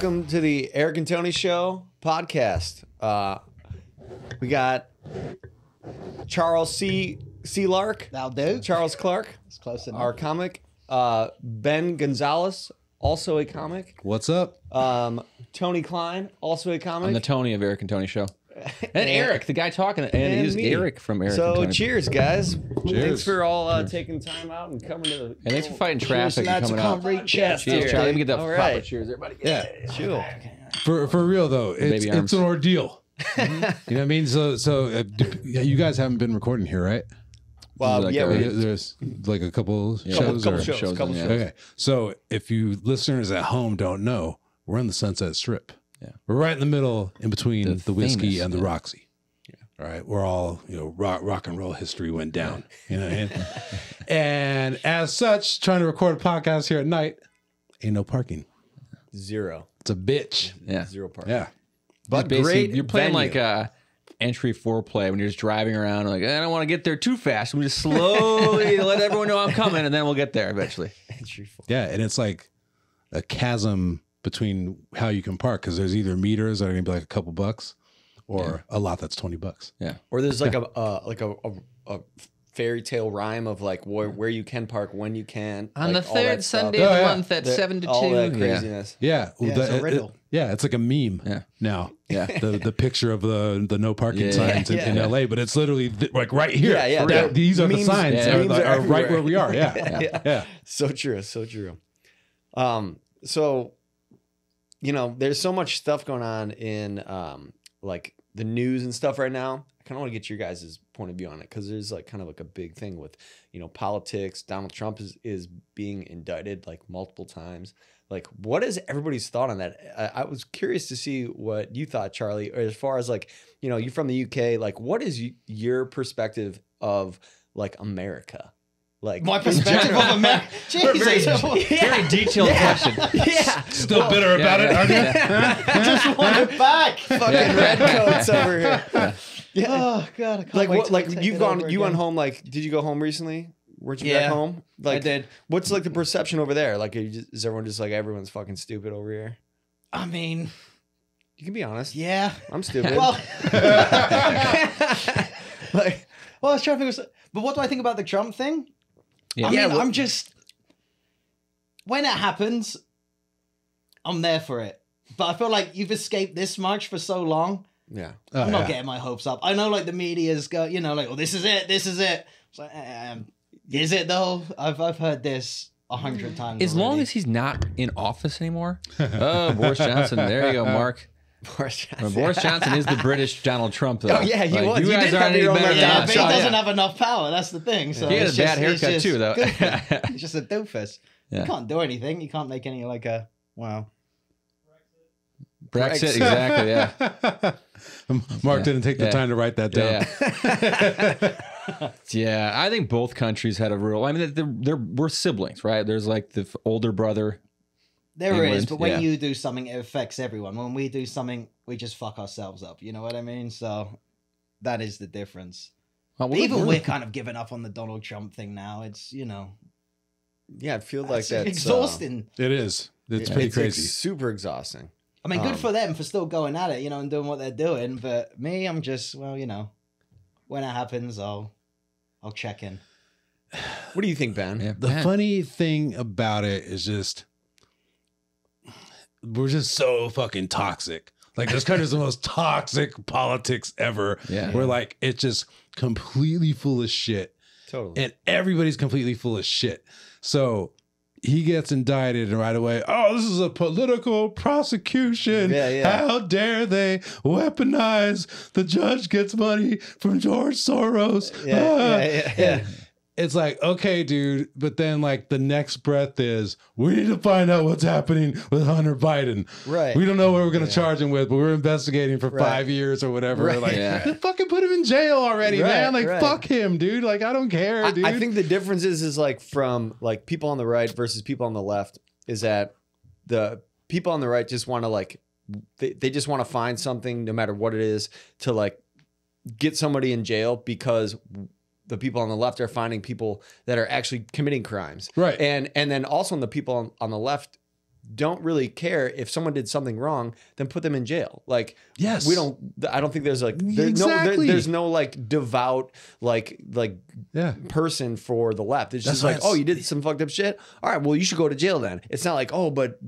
Welcome to the Eric and Tony Show podcast. We got Charles C. Lark. That'll do. Charles Clark. It's close enough. Our comic. Ben Gonzales, also a comic. What's up? Tony Klein, also a comic. I'm the Tony of Eric and Tony Show. And Eric, the guy talking, and he's me. Eric from Eric So and Tony. cheers, guys. Cheers. Thanks for all taking time out and coming to the... And thanks for fighting traffic and Lads, coming I out. can't reach chest. Cheers. Let me get the All proper right. cheers, everybody. Yeah, Chill. for real though, Baby arms. it's an ordeal. You know what I mean? So you guys haven't been recording here, right? Well, Like yeah, There's like a couple shows. couple or- shows. Okay, so if you listeners at home don't know, we're on the Sunset Strip. Yeah. We're right in the middle, in between the whiskey famous, and the yeah. Roxy. All right, we're all, rock and roll history went down, you know what I mean? And as such, trying to record a podcast here at night, ain't no parking. Zero. It's a bitch. Yeah. Zero part. Yeah. But Basically, great you're playing venue. like entry foreplay when you're just driving around. Like, I don't want to get there too fast. We just slowly let everyone know I'm coming, and then we'll get there eventually. Yeah, and it's like a chasm between how you can park because there's either meters that are gonna be like a couple bucks, or a lot that's $20. Yeah. Or there's like a fairy tale rhyme of like where you can park, when you can. On like the all that third stuff. Sunday Oh, of the yeah. month at The- 7 to 2. all that Yeah. craziness. Yeah, well, Yeah, it's a riddle. it's like a meme. Yeah. Now. Yeah. The picture of the no parking Yeah. signs in Yeah. LA, but it's literally like right here. Yeah, yeah. Yeah, these are the Memes- signs yeah, are, memes are are right everywhere. where we are. Yeah. Yeah. So true. So true. So, there's so much stuff going on in like the news and stuff right now. I kind of want to get your guys' point of view on it because there's like kind of like a big thing with, politics. Donald Trump is being indicted like multiple times. Like, what is everybody's thought on that? I was curious to see what you thought, Charlie, or as far as like, you're from the UK. Like, what is your perspective of like America? Like My in perspective general? of America. Jesus. Very detailed question. Yeah. Still bitter about it, aren't you? I just want it back. Fucking redcoats over here. Yeah. Oh God, I can't Like wait what? till Like they take you've it gone? over You went again. home? Like, did you go home recently? Weren't you Yeah, back home? Like, I did. What's like the perception over there? Like, is everyone just like everyone's fucking stupid over here? I mean, You can be honest. yeah. I'm stupid. Well, like, I was trying to think. But what do I think about the Trump thing? Yeah. I mean, Yeah, well- I'm just when it happens, I'm there for it. But I feel like you've escaped this much for so long. yeah. Oh, I'm not yeah. getting my hopes up. I know, like the media's go, like, oh, this is it, this is it. It's like, is it though? I've heard this 100 times. As long already. as he's not in office anymore. Oh, Boris Johnson. There you go, Mark. Boris Well, Boris Johnson is the British Donald Trump, though. Oh, yeah, he was. You You guys did aren't have any your own better little than Yeah, Yeah, but us. he shot, doesn't yeah. have enough power. That's the thing. So He had a it's bad just- haircut it's too, though. just He's just a doofus. Yeah. You can't do anything. You can't make any like a wow. Brexit, exactly, yeah. Mark didn't take the Yeah. time to write that down. Yeah. Yeah, I think both countries had a real. I mean, we're siblings, right? There's like the older brother. There is, England, but when yeah. you do something, it affects everyone. When we do something, we just fuck ourselves up. You know what I mean? So that is the difference. Well, But even we're kind of giving up on the Donald Trump thing now. It's Yeah, I feel like it's that's exhausting. It is. It's Yeah, pretty it's crazy. super exhausting. I mean, good for them for still going at it, and doing what they're doing. But me, I'm just when it happens, I'll check in. What do you think, Ben? Yeah. The funny thing about it is just we're just so fucking toxic. Like this country's the most toxic politics ever. Yeah. Where like it's just completely full of shit. Totally. And everybody's completely full of shit. So he gets indicted and right away, oh, this is a political prosecution. Yeah, yeah. How dare they weaponize the judge gets money from George Soros. Yeah. It's like, okay, dude. But then like the next breath is, we need to find out what's happening with Hunter Biden. Right. We don't know what we're going to charge him with, but we're investigating for Right. 5 years or whatever. Right. Like, Yeah. fucking put him in jail already, Right, man. Like, right. fuck him, dude. Like, I don't care, dude. I think the difference is like from like people on the right versus people on the left is that the people on the right just want to like they just want to find something no matter what it is to like get somebody in jail because the people on the left are finding people that are actually committing crimes. Right. And then also on the people on the left, don't really care if someone did something wrong, then put them in jail. Like, Yes. I don't think there's like, there's Exactly. there's no like devout, like Yeah. person for the left. It's just That's like, why oh, you did some fucked up shit. All right, well, you should go to jail then. It's not like, oh, but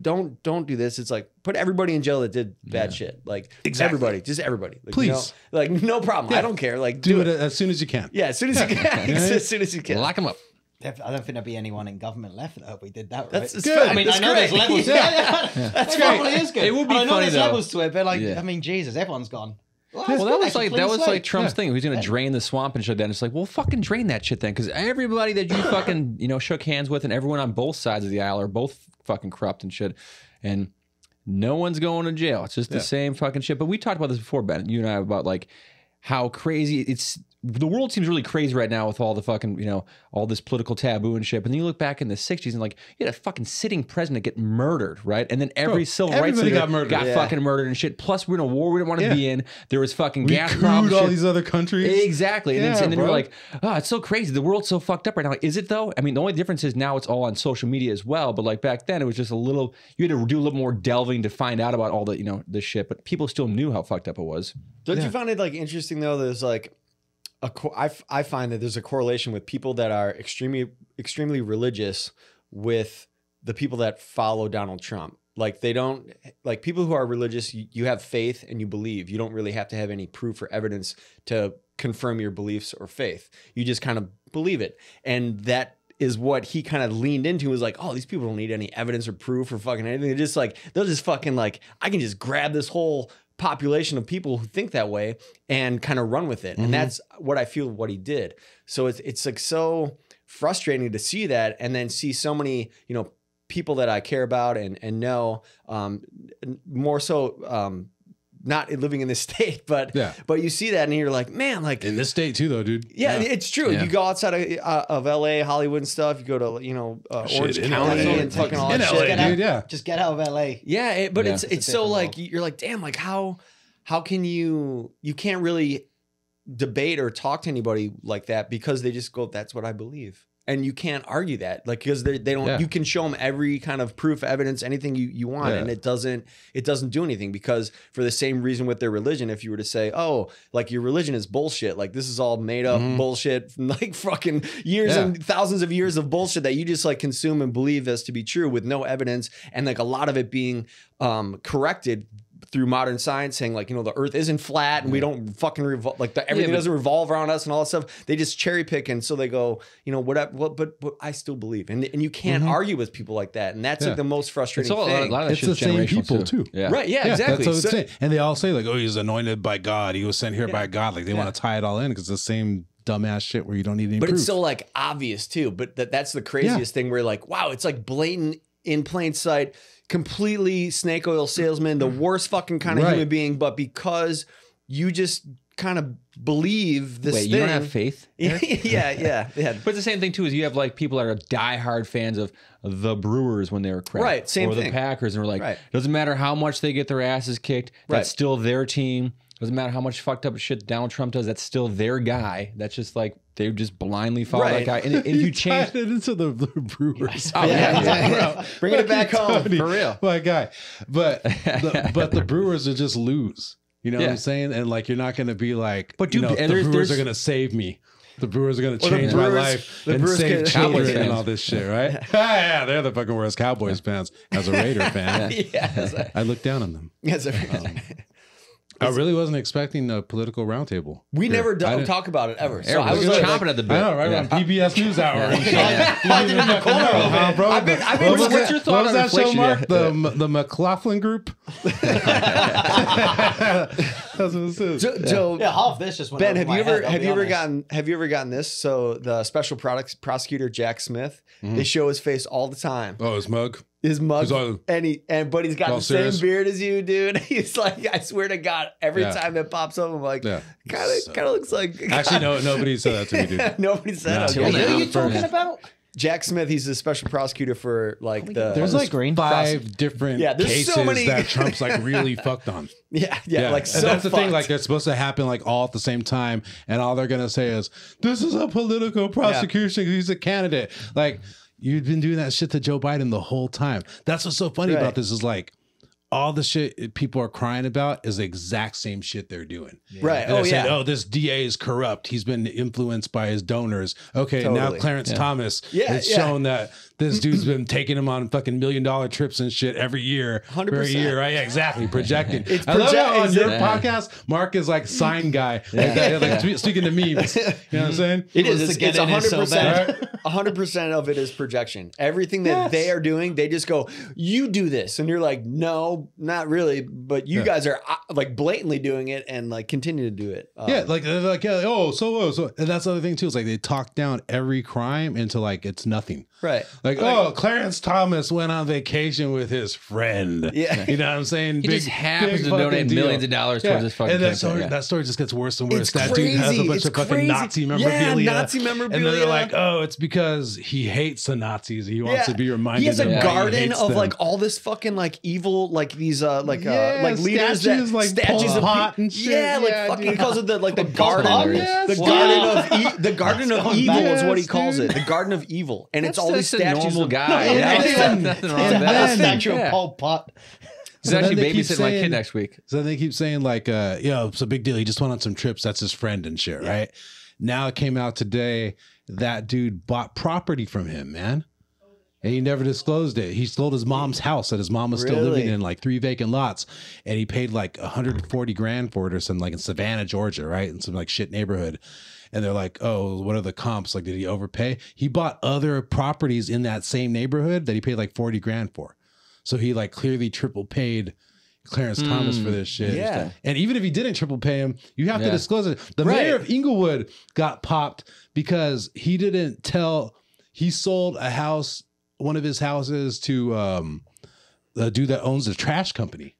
don't do this. It's like, put everybody in jail that did bad shit. Like everybody, just everybody. Like, Please. like no problem. Yeah. I don't care. Like Do it as soon as you can. Yeah, as soon as you can. As soon as you can. Lock them up. I don't think there'd be anyone in government left that hope we did that right. That's good. I mean, That's I know great. there's levels. That's great. probably is good. It would be I know funny, there's though. levels to it, but like, Yeah. I mean, Jesus, everyone's gone. Well, that was like like Trump's Yeah. thing. He was going to drain the swamp and shit. Then it's like, well, fucking drain that shit then, because everybody that you fucking shook hands with and everyone on both sides of the aisle are both fucking corrupt and shit, and no one's going to jail. It's just the same fucking shit. But we talked about this before, Ben, you and I, about like how crazy the world seems really crazy right now with all the fucking, all this political taboo and shit. But then you look back in the 60s and like, you had a fucking sitting president get murdered, right? And then every civil rights everybody leader got murdered. got Yeah. fucking murdered and shit. Plus, we're in a war we didn't want to Yeah. be in. There was fucking We gas cooed problems. all shit. these other countries. Exactly. And, Yeah, then bro. we're like, oh, it's so crazy. The world's so fucked up right now. Like, is it though? I mean, the only difference is now it's all on social media as well. But like back then, it was just you had to do a little more delving to find out about all the, this shit. But people still knew how fucked up it was. Don't you find it like interesting though? There's like I find that there's a correlation with people that are extremely religious with the people that follow Donald Trump. Like they don't like people who are religious. You have faith and you believe. You don't really have to have any proof or evidence to confirm your beliefs or faith. You just kind of believe it, and that is what he kind of leaned into. Was like, oh, these people don't need any evidence or proof or fucking anything. They're just like, they'll just fucking like, I can just grab this whole population of people who think that way and kind of run with it. And that's what I feel what he did. So it's like so frustrating to see that, and then see so many, people that I care about and know, more so, not living in this state, but you see that and you're like, man, like In this state too, though, dude. yeah, it's true. Yeah. You go outside of LA, Hollywood and stuff. You go to Orange in County LA. and fucking all In that LA, shit. dude, yeah. Just get out of LA. Yeah, but Yeah. it's so different like world. you're like, damn, like how can you can't really debate or talk to anybody like that because they just go, that's what I believe. And you can't argue that, like, because they don't. Yeah. You can show them every kind of proof, evidence, anything you want, Yeah. and it doesn't do anything. Because for the same reason with their religion, if you were to say, oh, like your religion is bullshit, like this is all made up bullshit, like fucking years and thousands of years of bullshit that you just like consume and believe as to be true with no evidence, and like a lot of it being corrected through modern science, saying like, the earth isn't flat and we don't fucking everything doesn't revolve around us and all that stuff. They just cherry pick. And so they go, whatever, but I still believe. And you can't argue with people like that. And that's like the most frustrating It's all, thing. a lot of that It's the shit's same generational people too. Yeah. Right. Yeah, exactly. That's what So- it's saying. And they all say like, oh, he's anointed by God. He was sent here by God. Like they want to tie it all in because it's the same dumbass shit where you don't need any but proof. it's so like obvious too. But that's the craziest thing where you're like, wow, it's like blatant in plain sight, completely snake oil salesman, the worst fucking kind of human being. But because you just kind of believe this Wait, thing. you don't have faith? yeah. But it's the same thing too. Is you have like people that are diehard fans of the Brewers when they were crap, Right, same or the thing. Packers, and we're like, Right. doesn't matter how much they get their asses kicked, that's Right. still their team. Doesn't matter how much fucked up shit Donald Trump does, that's still their guy. That's just like they just blindly follow Right. that guy. And if you change, tied it into the Brewers. oh yeah, exactly. Bringing it back home. Tony, for real. my guy. But the Brewers will just lose. You know what Yeah. I'm saying? And like you're not going to be like, But dude, the and Brewers there's- are going to save me. The Brewers are going to Or the change my Brewers- life the and Brewers save can- children Cowboys and fans. all this shit, right? Yeah, they're the fucking worst Cowboys fans. As a Raider fan, Yes. I look down on them. Yes. I really wasn't expecting a political roundtable. We here. never I didn't- talk about it ever. So Eric I was was like, chomping at the bit. I know, right? Yeah. On PBS NewsHour. And shit. I did in the corner of it. Huh, bro? I've been What was what's that- your thought what was on that show, inflation? Mark? Yeah. The McLaughlin Group? That's what it says. Joe, Yeah, half this just went Ben, over have my you head, ever I'll have be you ever honest. gotten this? So the special prosecutor Jack Smith, Mm-hmm. they show his face all the time. Oh, his mug. His mug, He's all- but he's got all the serious? same beard as you, dude. He's like, I swear to God, every Yeah. time that pops up, I'm like, Yeah. kind of looks like. Actually, no, nobody said that to me, dude. Nobody said No. okay. Till Who are now. you talking about? Jack Smith, he's the special prosecutor for like the. There's the like screen? 5 different Yeah, there's cases so many- that Trump's like really fucked on. yeah, like and so that's the thing. fucked. Like they're supposed to happen like all at the same time, and all they're gonna say is, "This is a political prosecution. 'Cause he's a candidate." Like, You've been doing that shit to Joe Biden the whole time. That's what's so funny about this is like all the shit people are crying about is the exact same shit they're doing. Right. And they're saying, oh, this DA is corrupt. He's been influenced by his donors. Okay, now Clarence Thomas has shown that this dude's been taking him on fucking $1 million trips and shit every year. 100%. For a year, right? Yeah, exactly. Projecting. I love how on your podcast, Mark is like sign guy. Like speaking to memes. You know what I'm saying? It is. It's 100%. 100% of it is projection. Everything that they are doing, they just go, you do this. And you're like, no, not really. But you guys are like blatantly doing it and like continue to do it. They're like, so. And that's the other thing too. Is like they talk down every crime into like it's nothing. Right. Like, Clarence Thomas went on vacation with his friend. Yeah. You know what I'm saying? He just happens to donate millions of dollars towards his fucking and that story just gets worse and worse. It's that crazy. Dude has a bunch It's of fucking crazy. Nazi memorabilia. Yeah, Nazi memorabilia. And then they're like, oh, it's because he hates the Nazis. He wants to be reminded. He has a of why garden he hates of them. like all this fucking like evil, like these like leaders statues, that like statues of Pot and shit. Yeah, like Yeah, fucking dude. because of the like the Pot, garden, yes. the garden of evil is what he Yes, calls dude. it. The garden of evil, and it's all these That's a statues. normal of guy. No, Yeah, and nothing wrong and with that. then- statue Yeah. of Pol Pot. He's So actually then they keep babysitting my saying- kid next week. So they keep saying like, it's a big deal. He just went on some trips. That's his friend and shit, right? Now it came out today that dude bought property from him, man. And he never disclosed it. He sold his mom's house that his mom was still living in, like 3 vacant lots. And he paid like 140 grand for it or something, like in Savannah, Georgia, right? In some like shit neighborhood. And they're like, oh, what are the comps? Like, did he overpay? He bought other properties in that same neighborhood that he paid like 40 grand for. So he like clearly triple paid Clarence Thomas for this shit. Yeah. And even if he didn't triple pay him, you have to Yeah. disclose it. The mayor of Inglewood got popped because he didn't tell, he sold a house, one of his houses to the dude that owns the trash company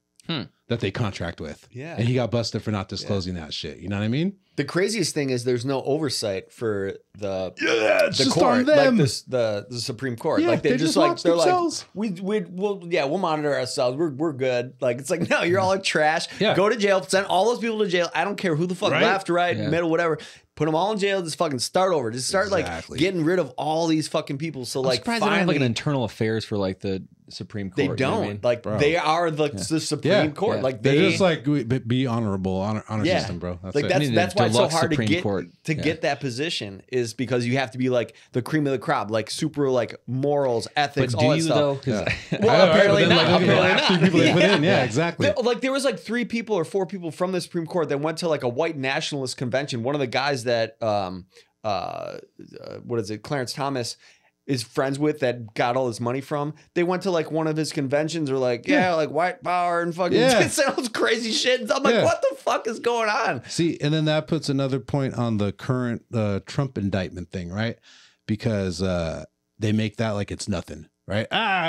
that they contract with. Yeah. And he got busted for not disclosing that shit. You know what I mean? The craziest thing is there's no oversight for the It's the just court, on them. like the Supreme Court. Yeah, like they just watch themselves. like we'll monitor ourselves. We're good. Like it's like no, you're all like trash. Yeah. Go to jail. Send all those people to jail. I don't care who the fuck Right? left, right, Yeah. middle, whatever. Put them all in jail. Just fucking start over. Just start Exactly. like getting rid of all these fucking people. So I'm like surprised they don't have like finally, an internal affairs for like the Supreme Court. they you know don't what I mean? like Bro. they are the Supreme Court. Yeah. Like They're they just like be honorable, honor system, bro. That's like it. that's need a that's why it's so deluxe hard Supreme to get Court. get that position is because you have to be like the cream of the crop, like super like morals, ethics, But all do that you stuff. though? 'Cause Well, apparently but then, not. like, look at the Apparently last not. three people they put in. Yeah, exactly. Like there was like 3 people or 4 people from the Supreme Court that went to like a white nationalist convention. One of the guys that what is it, Clarence Thomas is friends with that got all his money from. They went to like one of his conventions or like like white power and fucking say all this crazy shit. I'm like, what the fuck is going on? See, and then that puts another point on the current Trump indictment thing, right? Because they make that like it's nothing, right?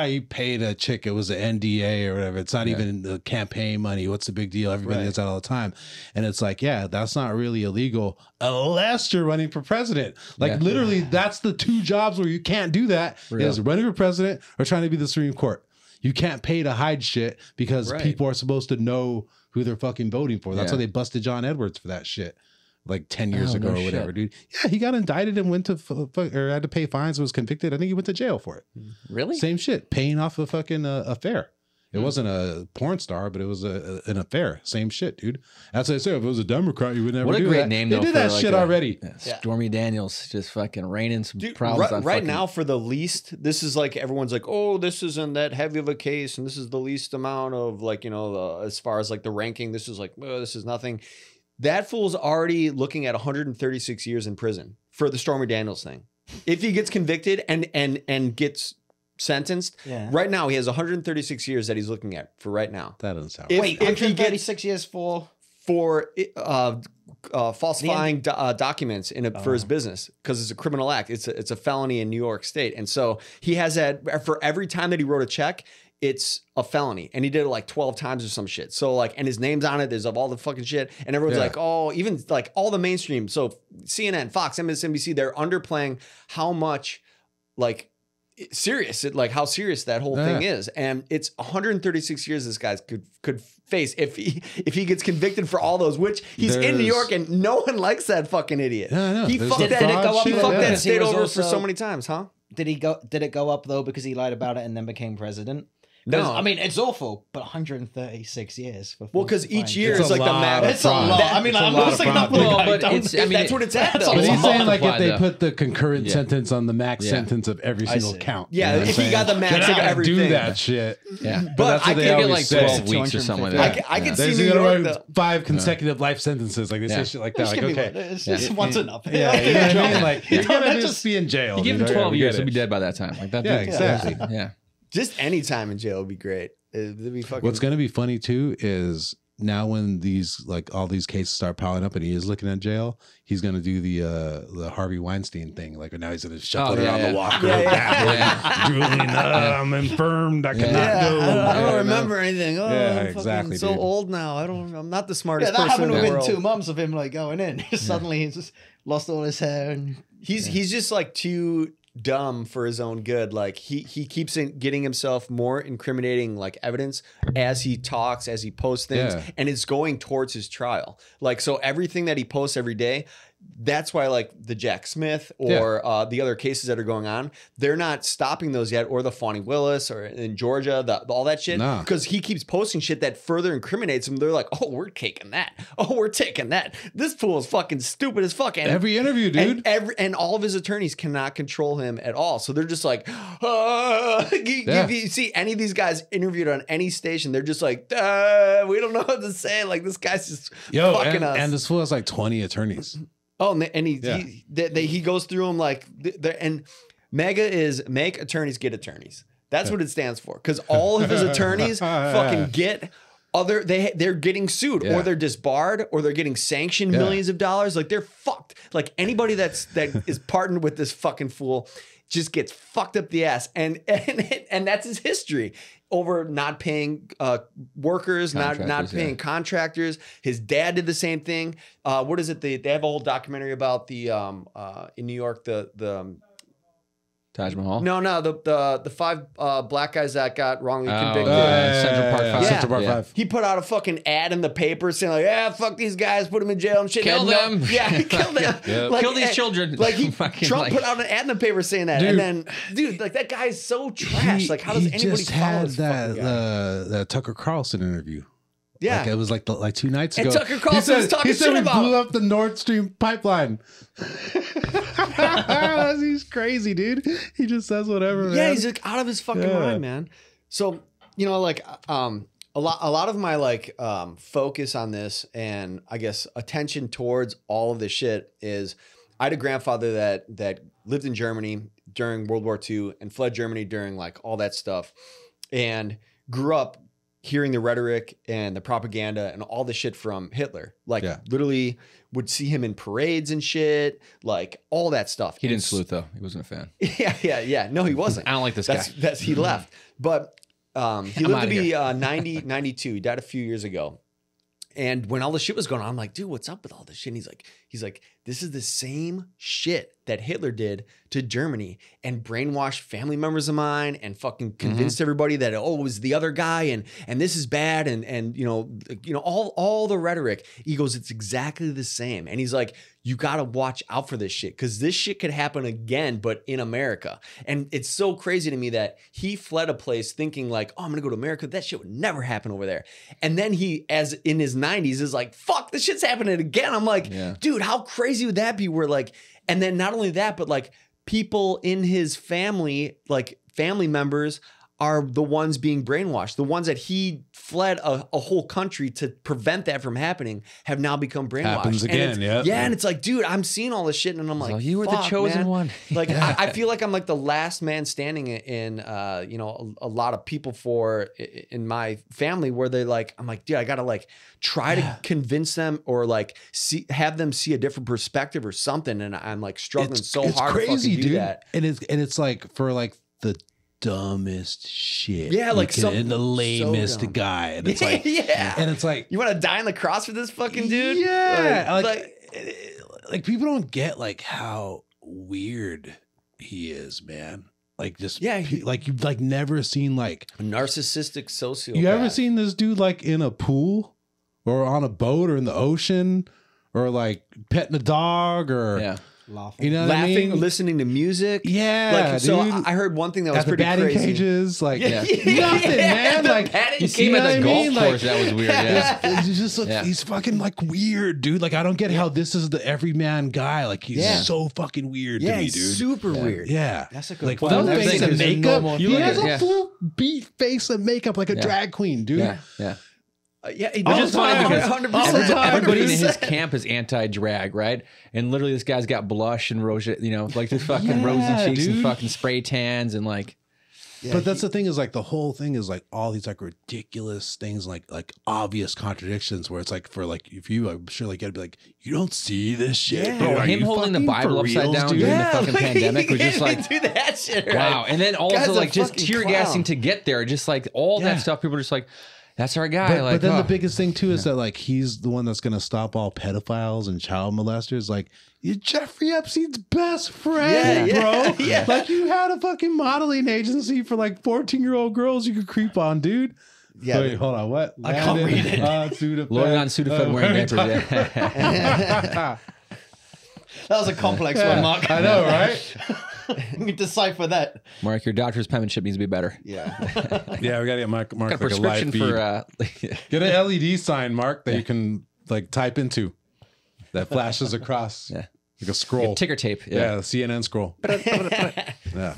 You paid a chick, it was an NDA or whatever. It's not even the campaign money. What's the big deal? Everybody does that all the time. And it's like, that's not really illegal unless you're running for president. Like literally, that's the 2 jobs where you can't do that is running for president or trying to be the Supreme Court. You can't pay to hide shit because people are supposed to know who they're fucking voting for. That's why they busted John Edwards for that shit. Like 10 years ago or whatever, dude. Yeah, he got indicted and went to or had to pay fines, was convicted. I think he went to jail for it. Really? Same shit, paying off a fucking affair. It wasn't a porn star, but it was an affair. Same shit, dude. That's what I said. If it was a Democrat, you would never What a do great that. name They though. did for that like shit already. Stormy Daniels just fucking raining some Dude, problems on right fucking, now for the least, this is like everyone's like, oh, this isn't that heavy of a case, and this is the least amount of like as far as like the ranking, this is like, oh, this is nothing. That fool's already looking at 136 years in prison for the Stormy Daniels thing. If he gets convicted and gets sentenced, right now he has 136 years that he's looking at for right now. That doesn't sound Wait, if he gets 136 years for falsifying documents for his business because it's a criminal act. It's a felony in New York State, and so he has that for every time that he wrote a check. It's a felony, and he did it like 12 times or some shit. So like, and his name's on it. There's all the fucking shit, and everyone's like, oh, even like all the mainstream. So CNN, Fox, MSNBC, they're underplaying how much like serious how serious that whole thing is, and it's 136 years this guy could face if he gets convicted for all those, which he's in New York and no one likes that fucking idiot. No, He there's fucked the that fraud shit, he fucked that He state was over for also- so many times, huh? Did it go up though because he lied about it and then became president? No, I mean it's awful, but 136 years for well, because each year It's it's a like the lot max. of it's a lot. I mean, It's a I'm lot not of saying fraud. that, Well, I but don't- it's- I mean, that's what it's at, that's though. a But lot. he's saying like if Multiply, they though. put the concurrent Yeah. sentence on the max Yeah. sentence of every I single see. count. Yeah, You know what if I'm he got the saying? max They're of not gonna everything. do that shit. Yeah, But that's I what they could get always like say. 12 weeks or something like I that. can, I can Yeah. see There's New gonna York. be Though. 5 consecutive life sentences. Like they say Yeah. shit like that. Just Like give me okay, one. It's just once enough. yeah, you know what I mean? Like you're You gonna know, just just- be in jail. You give dude. him I 12 get years, it. he'll be dead by that time. Like that. Yeah, dude- exactly. Yeah. Just any time in jail would be great. It'd be fucking. What's gonna be funny too is now when these like all these cases start piling up and he is looking at jail, he's gonna do the Harvey Weinstein thing. Like now he's gonna shuffle it yeah, on yeah. the walker, Yeah, drooling. I'm infirmed. I cannot Yeah, go. I don't Yeah, remember anything. Oh, Yeah, I'm fucking exactly, so dude. old now. I'm not the Yeah, smartest that person happened in the within world. 2 months of him like going in. Suddenly he's just lost all his hair and He's just like too dumb for his own good. Like he keeps getting himself more incriminating like evidence as he talks, as he posts things, Yeah. and it's going towards his trial. Like so, everything that he posts every day. That's why, like the Jack Smith or the other cases that are going on, they're not stopping those yet, or the Fonnie Willis or in Georgia, all that shit, No. because he keeps posting shit that further incriminates him. They're like, "Oh, we're taking that. Oh, we're taking that. This fool is fucking stupid as fuck." And Every interview, dude. and all of his attorneys cannot control him at all. So they're just like, Yeah. if you see any of these guys interviewed on any station, they're just like, we don't know what to say. Like this guy's just fucking us. and this fool has like 20 attorneys. Oh, and he goes through them like, and MEGA is make attorneys get attorneys. That's what it stands for. Because all of his attorneys fucking get they're getting sued Yeah. or they're disbarred or they're getting sanctioned millions of dollars. Like they're fucked. Like anybody that is partnered with this fucking fool just gets fucked up the ass. And that's his history over not paying workers, not paying contractors. His dad did the same thing. What is it? They have a whole documentary about the in New York, the Taj Mahal. No, the 5 black guys that got wrongly convicted. Central Park Five. Yeah. Central Park Yeah. 5. He put out a fucking ad in the paper saying like, "Yeah, fuck these guys, put them in jail and shit." Kill And them. Yeah, he killed them. Yeah. Kill these children. Like Fucking, Trump like- put out an ad in the paper saying that, and then like that guy is so trash. Like, how does anybody just follow had this fucking guy? that Tucker Carlson interview? Yeah, Like it was like 2 nights And ago. Tucker Carlson was talking he said shit we about blew him. up the Nord Stream pipeline. He's crazy, dude. He just says whatever. yeah, man. he's like out of his fucking Yeah. mind, man. So like a lot of my like focus on this and I guess attention towards all of this shit is I had a grandfather that lived in Germany during World War II and fled Germany during like all that stuff and grew up hearing the rhetoric and the propaganda and all the shit from Hitler. Like literally would see him in parades and shit, like all that stuff. He And didn't salute though. He wasn't a fan. Yeah. No, he wasn't. I don't like this guy. That's he left. But he I'm lived to outta be 92. He died a few years ago. And when all this shit was going on, I'm like, dude, what's up with all this shit? And he's like, this is the same shit that Hitler did to Germany and brainwashed family members of mine and fucking convinced everybody that, oh, it was the other guy and this is bad and you know all the rhetoric. He goes, it's exactly the same. And he's like, you got to watch out for this shit because this shit could happen again, but in America. And it's so crazy to me that he fled a place thinking like, oh, I'm going to go to America. That shit would never happen over there. And then he, as in his 90s, is like, fuck, this shit's happening again. I'm like, dude, how crazy would that be? Where like, and then not only that, but like people in his family, like family members are the ones being brainwashed. The ones that he fled a whole country to prevent that from happening have now become brainwashed. Happens again, Yeah, and it's like, dude, I'm seeing all this shit and I'm like, So you were the fuck, chosen man. one. Like, I feel like I'm like the last man standing in a lot of people in my family where they like, I'm like, dude, I gotta like try to convince them or like have them see a different perspective or something. And I'm like struggling so hard to fucking do that. And it's like for like the dumbest shit. Yeah, like and the lamest dumb. guy. And it's like, Yeah. and it's like, You want to die on the cross for this fucking dude? yeah, like people don't get like how weird he is, man. Like just like you've like never seen like a narcissistic sociopath. you ever seen this dude like in a pool or on a boat or in the ocean or like petting a dog or laughing. You know what I laughing, mean? listening to music. Yeah, like so. dude. I heard one thing that was At the pretty batting crazy. cages, like Yeah. nothing, man. The Like batting you cage. see Came what at I the golf mean? course. Like, That was weird. Yeah. it's just like, Yeah. he's fucking like weird, dude. Like I don't get how this is the everyman guy. Like he's Yeah. so fucking weird Yeah, to me, he's dude. super weird. Yeah, That's a good like point. full I've never face seen of him as a makeup. normal He thing. has a Yeah. full beat face of makeup like a drag queen, dude. Yeah. Yeah. Yeah, It's just funny because 100%. everybody in his 100%. camp is anti-drag, right? And literally, this guy's got blush and rose, like this fucking rosy cheeks and dude. fucking spray tans and like. But that's the thing is like the whole thing is like all these like ridiculous things like obvious contradictions where it's like for like if you I'm sure like you'd be like you don't see this shit. Yeah. bro. Bro, Are him you holding the fucking Bible for upside reals, down dude? during the fucking pandemic was just like, do that shit. Right? wow. And then Guy's also a like just fucking tear gassing clown. to get there, just like all Yeah. that stuff. People are just like, that's our guy. But, like, then oh. the biggest thing too is that like he's the one that's gonna stop all pedophiles and child molesters. Like you're Jeffrey Epstein's best friend, Yeah, bro. yeah. Like you had a fucking modeling agency for like 14-year-old girls you could creep on, dude. Yeah, Wait, hold on. What? I can't read it. Lawyer on Sudafed wearing diapers. Yeah. That was a complex one, Mark. I know, right? We decipher that. Mark, your doctor's penmanship needs to be better. yeah. Yeah, we gotta get Mark Got a like a prescription live feed. for Get an LED sign, Mark, that you can like type into that flashes across Yeah. like a scroll. ticker tape. Yeah, the CNN scroll. Yeah.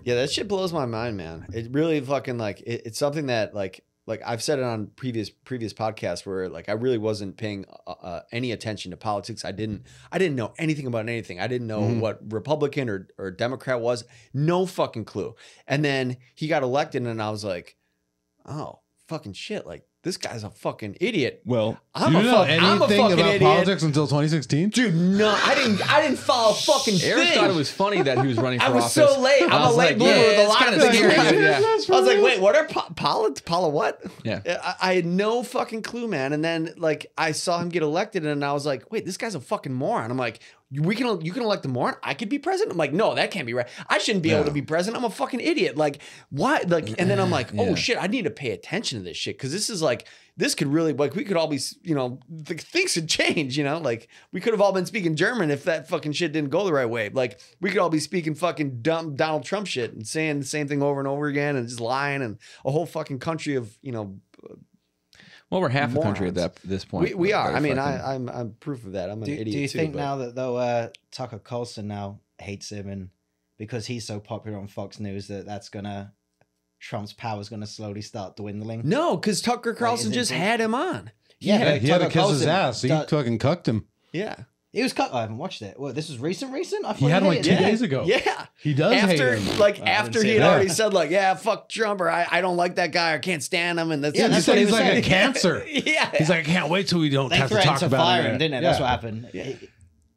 Yeah, that shit blows my mind, man. It really fucking like it's something that like I've said it on previous podcasts where like I really wasn't paying any attention to politics. I didn't know anything about anything. I didn't know what Republican or Democrat was. No fucking clue. And then he got elected, and I was like, oh fucking shit! Like this guy's a fucking idiot. Well, I'm You a didn't know fucking anything about idiot. politics until 2016? Dude, no, I didn't follow a fucking Eric thing. thought it was funny that he was running for I was office. so late. I'm I a was late like, bloomer yeah, with a it's lot kinda of things. scary. Yeah. I was like, wait, what are Paula what? Yeah. I had no fucking clue, man. And then like I saw him get elected, and I was like, wait, this guy's a fucking moron. I'm like, you can elect a moron? I could be president? I'm like, no, that can't be right. I shouldn't be able to be president. I'm a fucking idiot. Like, why? Like, and then I'm like, oh Yeah. shit, I need to pay attention to this shit because this is like, this could really like we could all be, things could change, like we could have all been speaking German if that fucking shit didn't go the right way. Like we could all be speaking fucking dumb Donald Trump shit and saying the same thing over and over again and just lying and a whole fucking country of, Well, we're half the country at morons. this point. we are. I mean, Fucking- I'm proof of that. I'm an idiot Do you too, think but- now that though Tucker Carlson now hates him and because he's so popular on Fox News that's gonna Trump's power is gonna slowly start dwindling? No, because Tucker Carlson is it just big? had him on. Yeah, Yeah, but he had to Tucker kiss his Carlson ass. He does- fucking cucked him. Yeah. He was cut. I haven't watched it. Well, this was recent. I thought He had him like hated 2 it. days ago. Yeah. He does After hate him. like I after didn't he see had that. already said like, yeah, fuck Trump or I don't like that guy or can't stand him and that's Yeah, He that's said what he he's was like saying. a cancer. yeah. He's like, I can't wait till we don't They have to threatened talk to about fire it. him, didn't it? Yeah. That's what happened. Yeah.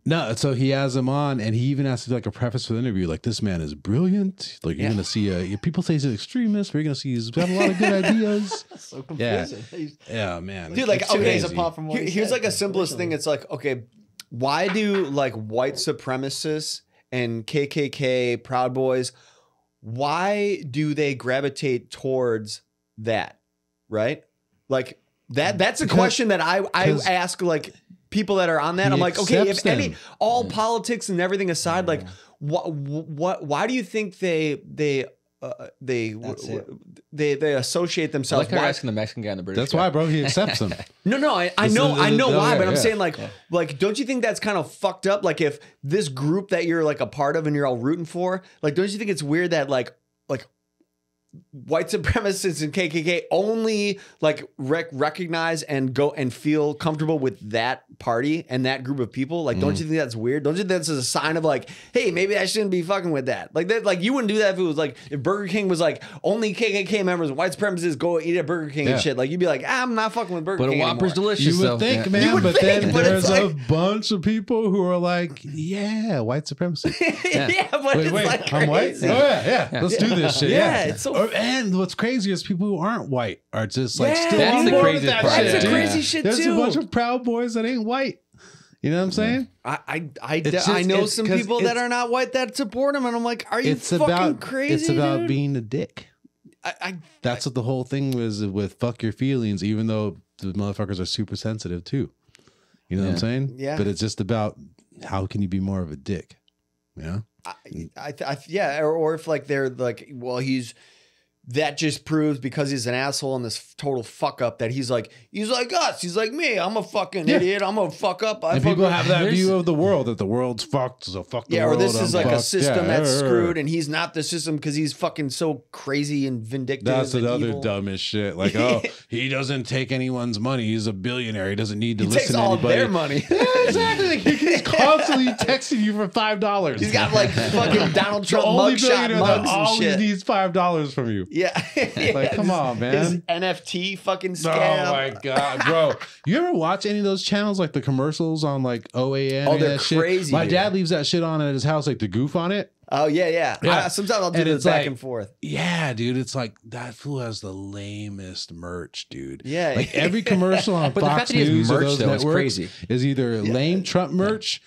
No, so he has him on, and he even has to do like a preface for the interview. Like, this man is brilliant. Like, you're Yeah. gonna see people say he's an extremist, but you're gonna see he's got a lot of good ideas. So Yeah. confusing. Yeah, man. Dude, like, It's okay, crazy. apart from what he here's said, like a simplest thing. originally. It's like, okay, why do like white supremacists and KKK Proud Boys, why do they gravitate towards that? Right? Like that's a Because- question that I 'cause ask like people that are on that. he I'm like, okay, if accepts them. all politics and everything aside, like why do you think they That's it. they associate I themselves? like how you're Why- asking the Mexican guy and the British That's guy. why, bro. He accepts them. No, I This know, is- I know oh, why, yeah, but I'm yeah. saying like, don't you think that's kind of fucked up? Like if this group that you're like a part of and you're all rooting for, like, don't you think it's weird that like white supremacists and KKK only like recognize and go and feel comfortable with that party and that group of people? Like, don't you think that's weird? Don't you think that's a sign of like, hey, maybe I shouldn't be fucking with that? Like that, like you wouldn't do that if it was like if Burger King was like only KKK members and white supremacists go eat at Burger King Yeah. and shit. Like you'd be like, I'm not fucking with Burger But a King Whopper's anymore. delicious. You would though. think, Yeah. man, You would but think, then but there's it's a like- bunch of people who are like, yeah, white supremacy. yeah, but Wait, it's wait, like I'm white? crazy. Oh, yeah. Let's do this shit. Yeah, Yeah. it's so- And what's crazy is people who aren't white are just like Yeah. still That's on the board craziest with that part. shit. That's the dude. crazy shit There's too. a bunch of Proud Boys that ain't white. You know what I'm saying? I just- know it's- some 'cause people that it's- are not white that support him, and I'm like, are you It's fucking about crazy? It's about dude? being a dick. I That's what the whole thing was with fuck your feelings, even though the motherfuckers are super sensitive too. You know what I'm saying? Yeah. But it's just about how can you be more of a dick? Yeah. Yeah, or if like they're like, well, that just proves because he's an asshole and this total fuck up that he's like us. He's like me. I'm a fucking idiot. I'm a fuck up. And people have that view of the world that the world's fucked. So fuck the world. Or this is I'm like a fucked. system that's screwed, and he's not the system because he's fucking so crazy and vindictive. That's and another evil. dumbest shit. Like, oh, he doesn't take anyone's money. He's a billionaire. He doesn't need to He listen takes to all anybody. their money. Yeah, exactly. Like, he's constantly texting you for $5. He's got like fucking Donald the Trump only mugshot billionaire that mugs and always shit. needs $5 from you. Yeah. Like, come on, man. His NFT fucking scam. Oh my god, bro! You ever watch any of those channels, like the commercials on like OAN? Oh, any of they're that shit? crazy, My dude. dad leaves that shit on at his house, like to goof on it. Oh yeah. Yeah. Sometimes I'll do And this it's back like- and forth. Yeah, dude, it's like that fool has the lamest merch, dude. Yeah. Like every commercial on But the Fox fact that he has News or merch, those though, is networks crazy. is either lame Trump merch,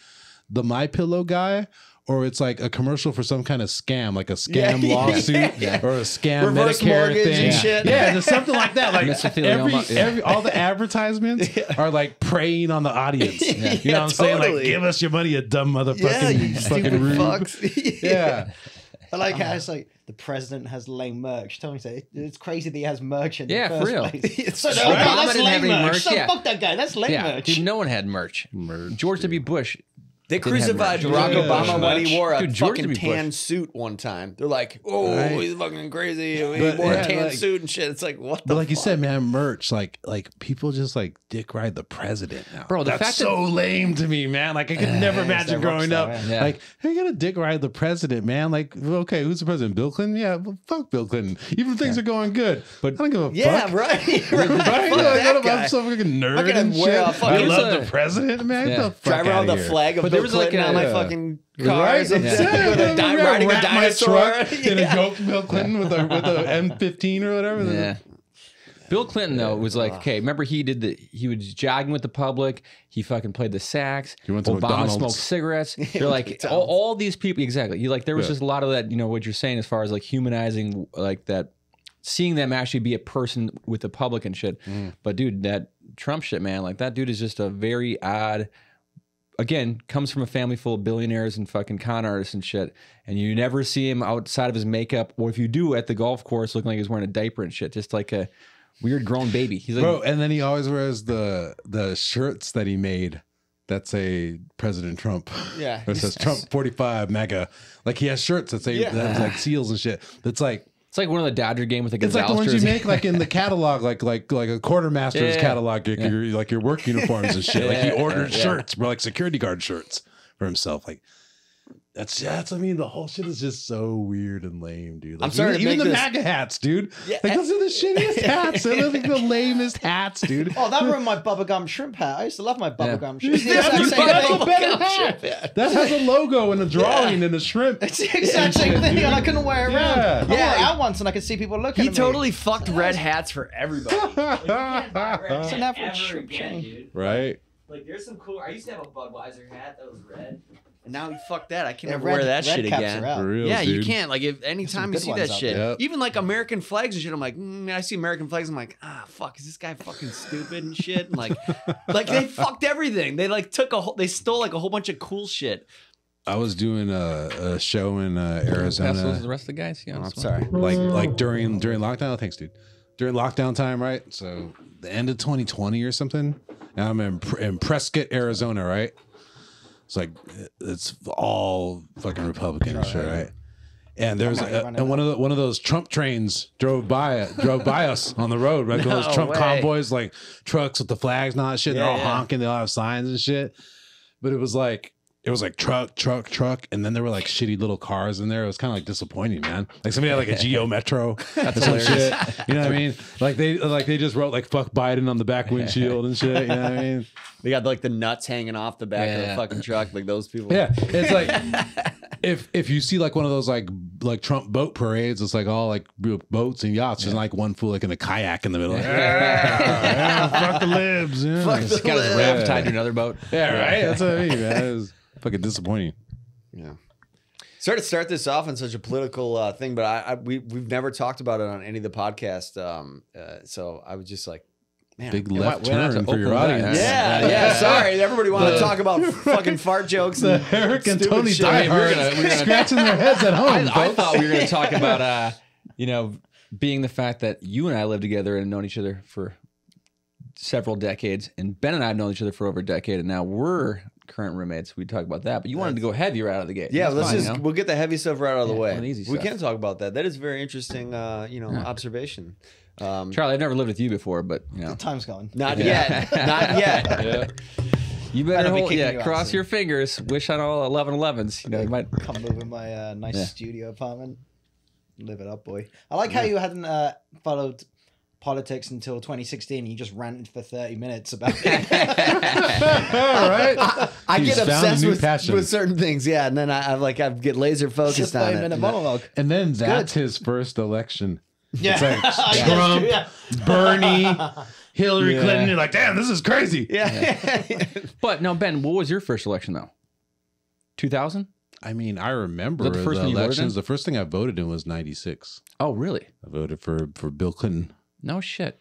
the My Pillow guy, or it's like a commercial for some kind of scam, like a scam Yeah, lawsuit yeah. or a scam Reverse Medicare mortgage thing. and shit. Yeah, there's something like that. Like Mesothelioma, every all the advertisements are like preying on the audience. You know what I'm saying? Like, totally. give us your money, you dumb motherfucking Yeah, you fucking stupid rube. fucks. Yeah. I like how it's like the president has lame merch. Tony said it's crazy that he has merch in Yeah, the for first real. place. So Right. no, Obama that's didn't have lame any merch. merch, So yeah. fuck that guy. That's lame Yeah, merch. dude, no one had merch. George W. Bush. They Didn't have crucified merch. Barack Yeah. Obama when he wore a Dude, George fucking W. Bush. tan suit one time. They're like, oh, Right. he's fucking crazy. He But, wore yeah, a tan like- suit and shit. It's like, what the But like you fuck? said, man, merch, like people just like dick ride the president now. Bro, the that's fact that- so lame to me, man. Like I could never imagine that growing rockstar, up. yeah. Like, hey, you gotta dick ride the president, man. Like, okay, who's the president? Bill Clinton? Yeah, well, fuck Bill Clinton. Even if things are going good. But I don't give a Yeah, fuck. right. Right? Fuck Like, that guy. I'm some fucking nerd I'm gonna and wear shit. a fucking- I love It's a- the president, man. Yeah. Get the fuck Drive around outta the here. flag of But Bill there was like Clinton on my a- fucking Right? cars. and Exactly. with a I'm gonna riding a wrap my dinosaur. truck in a Yeah. yoke Bill Clinton with a M15 or whatever. Yeah. Bill Clinton though was like, okay, remember he was jogging with the public. He fucking played the sax. He went to Obama McDonald's. smoked cigarettes. They're like McDonald's. all these people exactly. You like there was Yeah. just a lot of that. You know what you're saying as far as like humanizing like that, seeing them actually be a person with the public and shit. But dude, that Trump shit, man, like that dude is just a very odd. Again, comes from a family full of billionaires and fucking con artists and shit. And you never see him outside of his makeup, or if you do at the golf course, looking like he's wearing a diaper and shit, just like a weird grown baby. He's like, Bro, and then he always wears the shirts that he made that say President Trump. Yeah. Or it says Trump 45 MAGA. Like he has shirts that say that have like seals and shit. That's like it's like one of the Dodger game with the it's like Gonzales the ones you jersey. make like in the catalog, like a quartermaster's Yeah. catalog, like your work uniforms and shit. Like he ordered Yeah. shirts, bro, like security guard shirts for himself. Like that's I mean, the whole shit is just so weird and lame, dude. Like, I'm sorry to even make the this- MAGA hats, dude. Yeah. Like those are the shittiest hats. They're like the lamest hats, dude. Oh, that ruined my bubblegum shrimp hat. I used to love my bubblegum shrimp. It's the That's exact same that's thing. a better hat. That has a logo and a drawing and a shrimp. It's the exact same thing, and I couldn't wear it around. Yeah. I wore Yeah. it out once, and I could see people looking He at me. totally fucked red hats for everybody. It's an average ever shrimp again, chain. dude. Right? Like, there's some cool. I used to have a Budweiser hat that was red. And now he fucked that. I can't Yeah, ever wear that red shit caps again. are out. For real, Yeah, you dude. can't. Like, if anytime you good see ones that out shit, there. Yep. even like American flags and shit, I'm like, I see American flags. I'm like, fuck, is this guy fucking stupid and shit? And like they fucked everything. They like they stole like a whole bunch of cool shit. I was doing a show in Pass those to Arizona, the rest of the guys. Yeah, I'm that's fine. sorry. like during lockdown. Thanks, dude. During lockdown time, right? So the end of 2020 or something. And I'm in Prescott, Arizona, right? It's like it's all fucking Republican and shit, right? And there's and one of those Trump trains drove by us on the road, right? No Those Trump way. convoys, like trucks with the flags and all that shit. They're all Yeah. honking. They all have signs and shit. But it was like truck, and then there were like shitty little cars in there. It was kind of like disappointing, man. Like somebody had like a Geo Metro or some shit. You know what I mean? Like they just wrote like "fuck Biden" on the back windshield and shit. You know what I mean? They got like the nuts hanging off the back of the Yeah. fucking truck, like those people. Yeah, it's like if you see like one of those like Trump boat parades, it's like all like boats and yachts, and like one fool like in a kayak in the middle. Like, yeah, fuck the libs. Yeah. Fuck the He's got his raft tied to another boat. Yeah, right. That's what I mean, man. It was fucking disappointing. Yeah. Sorry to start this off on such a political thing, but we've never talked about it on any of the podcasts. So I was just like, Man, Big Yeah, left we don't have to turn for open your that. audience. yeah. Sorry, everybody want to talk about fucking fart jokes. The And Eric and stupid Tony shit. die hard, we're gonna- scratching their heads at home. I folks. thought we were going to talk about, being the fact that you and I lived together and known each other for several decades, and Ben and I have known each other for over a decade, and now we're current roommates. We talk about that, but you wanted to go heavier out of the gate. Yeah, That's let's fine, just you know? we'll get the heavy stuff right out of the Yeah, way. one easy We stuff. can talk about that. That is very interesting. Observation. Charlie, I've never lived with you before, but Time's gone. Not yet. Not yet. yeah. You I better don't be hold, kicking you out cross soon. your fingers. Wish on all 1111s. You might. Come move in my nice Yeah. studio apartment. Live it up, boy. I like how you hadn't followed politics until 2016. You just ranted for 30 minutes about it. All right. I He's get found a obsessed new with, passion. with certain things, yeah, and then I get laser Just focused a on 30-minute it. monologue. And then that's his first election. Yeah. It's like Trump, Bernie, Hillary Yeah. Clinton. You're like, damn, this is crazy. Yeah. But no, Ben, what was your first election though? 2000? I mean, I remember Was that the first the one you voted elections. in? The first thing I voted in was 96. Oh, really? I voted for Bill Clinton. No shit.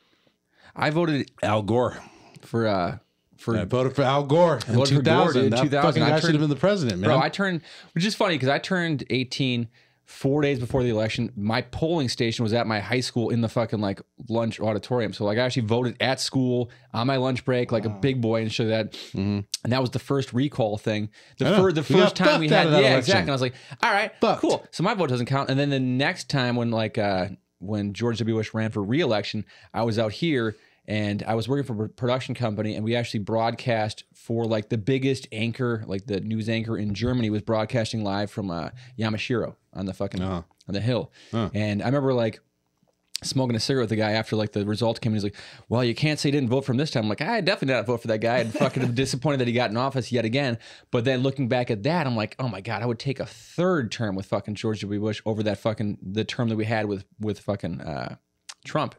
I voted Al Gore. for I voted for Al Gore in voted for 2000. Gore, dude. That 2000. fucking I guy should turned- have been the president, man. Bro, I turned, which is funny because I turned 18 4 days before the election. My polling station was at my high school in the fucking like lunch auditorium. So like I actually voted at school on my lunch break, like a big boy and shit like that. And that was the first recall thing. The, I know. the We got first time we fucked out had, of that yeah, election. exactly. And I was like, all right, Fucked. cool. So my vote doesn't count. And then the next time when like, when George W. Bush ran for re-election, I was out here and I was working for a production company, and we actually broadcast for like the biggest anchor, like the news anchor in Germany was broadcasting live from Yamashiro on the fucking on the hill. And I remember like smoking a cigarette with the guy after like the results came, and he's like, well, you can't say you didn't vote for him this time. I'm like, I definitely did not vote for that guy, and fucking disappointed that he got in office yet again. But then looking back at that, I'm like, oh my God, I would take a third term with fucking George W. Bush over that fucking the term that we had with fucking Trump.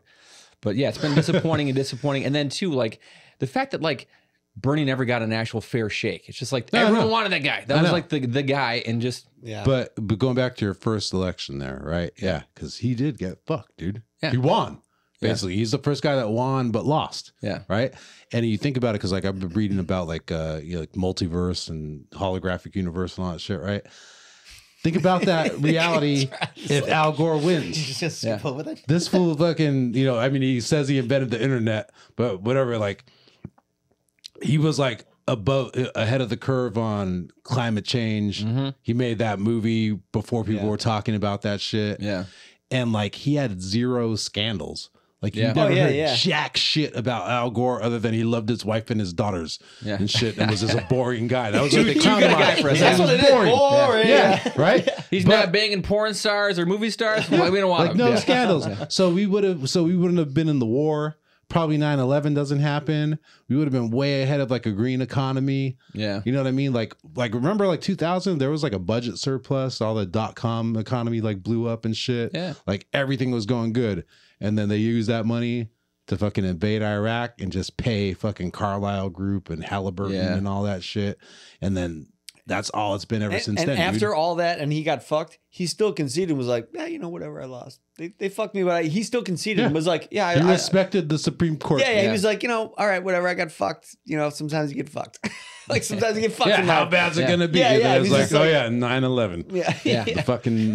But yeah, it's been disappointing and disappointing. And then too, like the fact that like Bernie never got an actual fair shake. It's just like everyone wanted that guy. That was like the guy, and just Yeah. But going back to your first election there, right? Yeah, because he did get fucked, dude. Yeah. He won. Basically, he's the first guy that won but lost. Yeah. Right. And you think about it, because like I've been reading about like like multiverse and holographic universe and all that shit, right? Think about that reality if Al Gore wins. You just skip over that. This fool fucking, I mean, he says he invented the internet, but whatever, like, he was like ahead of the curve on climate change. He made that movie before people were talking about that shit. yeah. And like, he had zero scandals. Like, you Yeah. never heard yeah. jack shit about Al Gore other than he loved his wife and his daughters Yeah. and shit, and was just a boring guy. That was like the clown good about guy it. for us. That's That's what what it is. Boring. Yeah, right. He's not banging porn stars or movie stars. Well, we don't want Like him. no Yeah. scandals. So we wouldn't have been in the war. Probably 9/11 doesn't happen. We would have been way ahead of like a green economy. Yeah. You know what I mean? Like remember like 2000, there was like a budget surplus. All the .com economy like blew up and shit. Yeah. Like everything was going good. And then they used that money to fucking invade Iraq and just pay fucking Carlyle Group and Halliburton Yeah. and all that shit. And then that's all it's been ever since and then. after dude. all that, and he got fucked, he still conceded and was like, yeah, whatever, I lost. They fucked me, but he still conceded and was like, he I respected the Supreme Court. yeah, he Yeah. was like, all right, whatever, I got fucked. Sometimes you get fucked. Like sometimes you get fucked. Yeah, in how life. bad's it Yeah. gonna be? Yeah, And yeah, then it's he's like, just oh like- yeah, 9/11. Yeah, Yeah.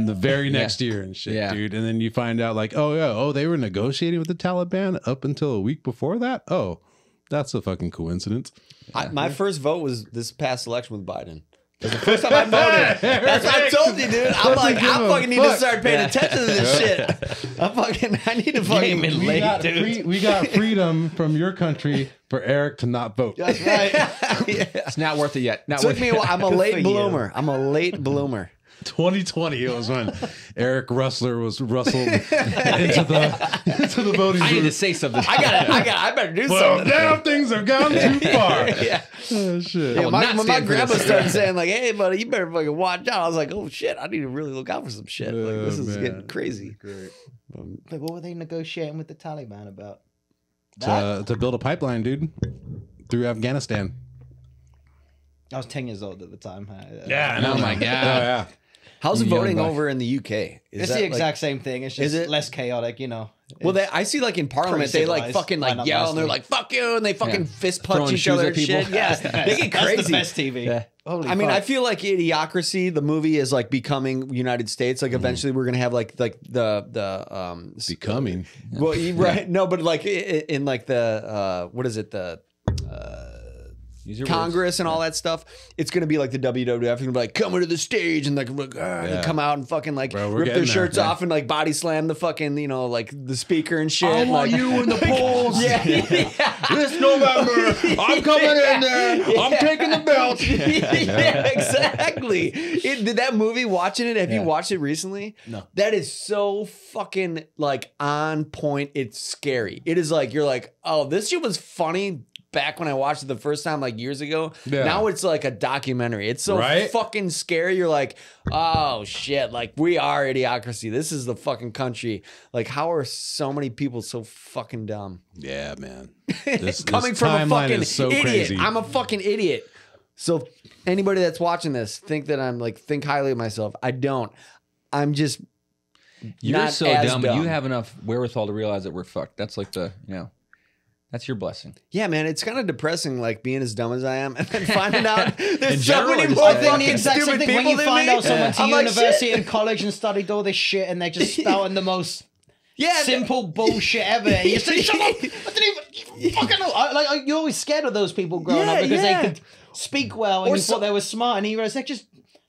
The very next year and shit, Yeah. dude. And then you find out like, they were negotiating with the Taliban up until a week before that. Oh, that's a fucking coincidence. My first vote was this past election with Biden. It was the first time I voted. That's what I told you, dude. I'm like, I fucking need to start paying attention to this shit. I need to fucking. Gaming late, We got freedom from your country for Eric to not vote. That's right. It's not worth it yet. Not Took worth me it. a while. I'm a Good for late you. bloomer. I'm a late bloomer. 2020, it was when Eric Rustler was rustled into the voting I need to booth. say something. I better do Well, something. now things have gone too far. Yeah. Oh shit. Yeah, will my not my stand for grandma this. started saying like, "Hey, buddy, you better fucking watch out." I was like, "Oh shit, I need to really look out for some shit. Like this is man. getting crazy." Great. But what were they negotiating with the Taliban about? That? To build a pipeline, dude, through Afghanistan. I was 10 years old at the time. Oh my God. yeah. How's You voting young buck. over in the UK? It's that, the like- exact same thing. It's Is just it? less chaotic, you know. Well, I see like in Parliament, they like fucking like yell and they're like "fuck you" and they fucking fist punch Throwing each shoes other at and people. shit. Yeah, they get crazy. That's the best TV. Yeah. Holy I mean, fuck. I feel like Idiocracy, the movie, is like becoming United States. Like eventually, we're gonna have like the Becoming. Well, right? No, but like in like the what is it the. Use your Congress words. and all that stuff, it's gonna be like the WWF. It's gonna be like coming to the stage and like they come out and fucking like Bro, we're rip their getting shirts there. off and like body slam the fucking like the speaker and shit. I want like, you in the polls. yeah, This November, I'm coming in there. I'm taking the belt. yeah, exactly. Did that movie? Watching it? Have you watched it recently? No. That is so fucking like on point. It's scary. It is like you're like, oh, this shit was funny back when I watched it the first time, like years ago. Yeah. Now it's like a documentary. It's so Right? fucking scary. You're like, oh shit, like we are Idiocracy. This is the fucking country. Like, how are so many people so fucking dumb? Yeah, man. Coming from a timeline fucking is so idiot. crazy. I'm a fucking idiot. So anybody that's watching this, think that I'm like, think highly of myself. I don't. I'm just You're not so as dumb, but you have enough wherewithal to realize that we're fucked. That's like that's your blessing. Yeah, man, it's kind of depressing, like being as dumb as I am, and then finding out there's In so general, many or just more I think the fucking exact same stupid thing people when you than find me. out someone to I'm like, university shit. and college and studied all this shit and they're just spouting the most Yeah, simple bullshit ever. And you say, shut up! I didn't even fucking know. You're always scared of those people growing Yeah, up because yeah. they could speak well and Or you so- thought they were smart and you realize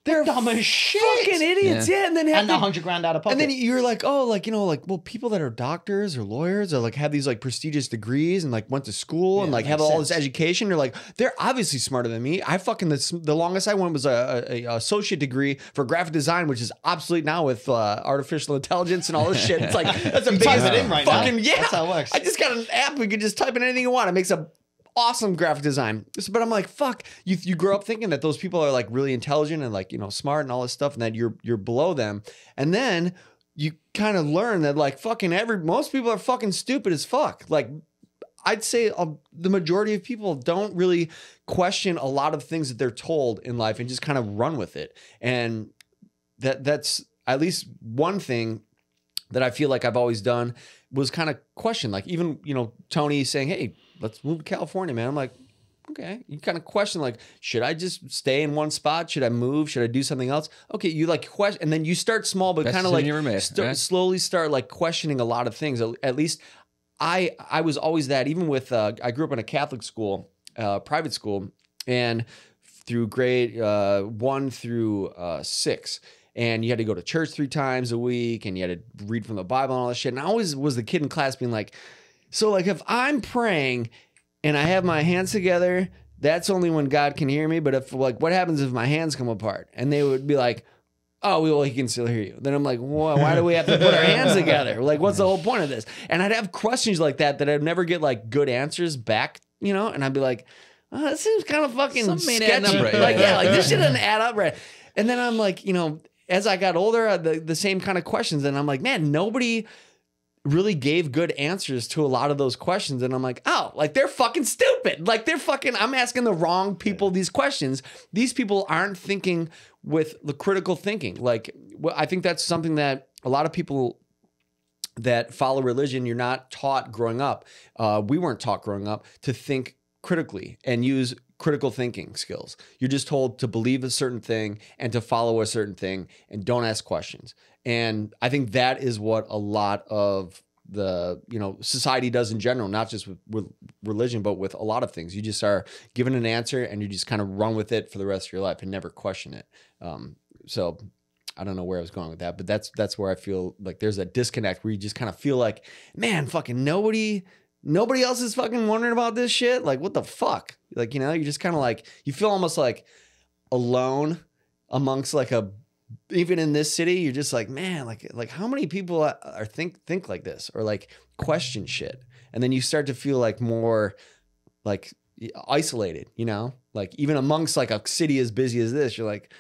they're dumb as shit. fucking idiots. Yeah, and then have And the- 100 grand out of pocket. And then you're like, oh, like, well, people that are doctors or lawyers or like have these like prestigious degrees and like went to school and like have makes all this sense. education. You're like, they're obviously smarter than me. I fucking, the longest I went was a associate degree for graphic design, which is obsolete now with artificial intelligence and all this shit. It's like, that's a You big type it in right now. fucking, yeah. That's how it works. I just got an app. We can just type in anything you want. It makes a awesome graphic design. But I'm like, fuck, you grow up thinking that those people are like really intelligent and like, smart and all this stuff and that you're below them. And then you kind of learn that like fucking most people are fucking stupid as fuck. Like I'd say the majority of people don't really question a lot of things that they're told in life and just kind of run with it. And that's at least one thing that I feel like I've always done was kind of question, like even, Tony saying, hey, let's move to California, man. I'm like, okay. You kind of question, like, should I just stay in one spot? Should I move? Should I do something else? Okay. You like question, and then you start small, but Best kind of decision like you ever made, right? slowly start like questioning a lot of things. At least I was always that, even with, I grew up in a Catholic school, private school, and through grade 1 through 6. And you had to go to church 3 times a week and you had to read from the Bible and all that shit. And I always was the kid in class being like, so like if I'm praying and I have my hands together, that's only when God can hear me. But if like, what happens if my hands come apart? And they would be like, oh, well, he can still hear you. Then I'm like, well, why do we have to put our hands together? Like, what's the whole point of this? And I'd have questions like that I'd never get like good answers back, and I'd be like, oh, that seems kind of fucking Something ain't adding sketchy. up right. Like, Yeah. like this shit doesn't add up right. And then I'm like, as I got older, the same kind of questions. And I'm like, man, nobody really gave good answers to a lot of those questions. And I'm like, oh, like they're fucking stupid. Like I'm asking the wrong people these questions. These people aren't thinking with the critical thinking. Like, I think that's something that a lot of people that follow religion, you're not taught growing up. We weren't taught growing up to think critically and use critical thinking skills. You're just told to believe a certain thing and to follow a certain thing and don't ask questions. And I think that is what a lot of the society does in general, not just with religion, but with a lot of things. You just are given an answer and you just kind of run with it for the rest of your life and never question it. So I don't know where I was going with that, but that's where I feel like there's a disconnect where you just kind of feel like, man, fucking nobody else is fucking wondering about this shit. Like, what the fuck? Like, you're just kind of like, you feel almost like alone amongst like even in this city, you're just like, man, like how many people are think like this or like question shit. And then you start to feel like more like isolated, like even amongst like a city as busy as this, you're like,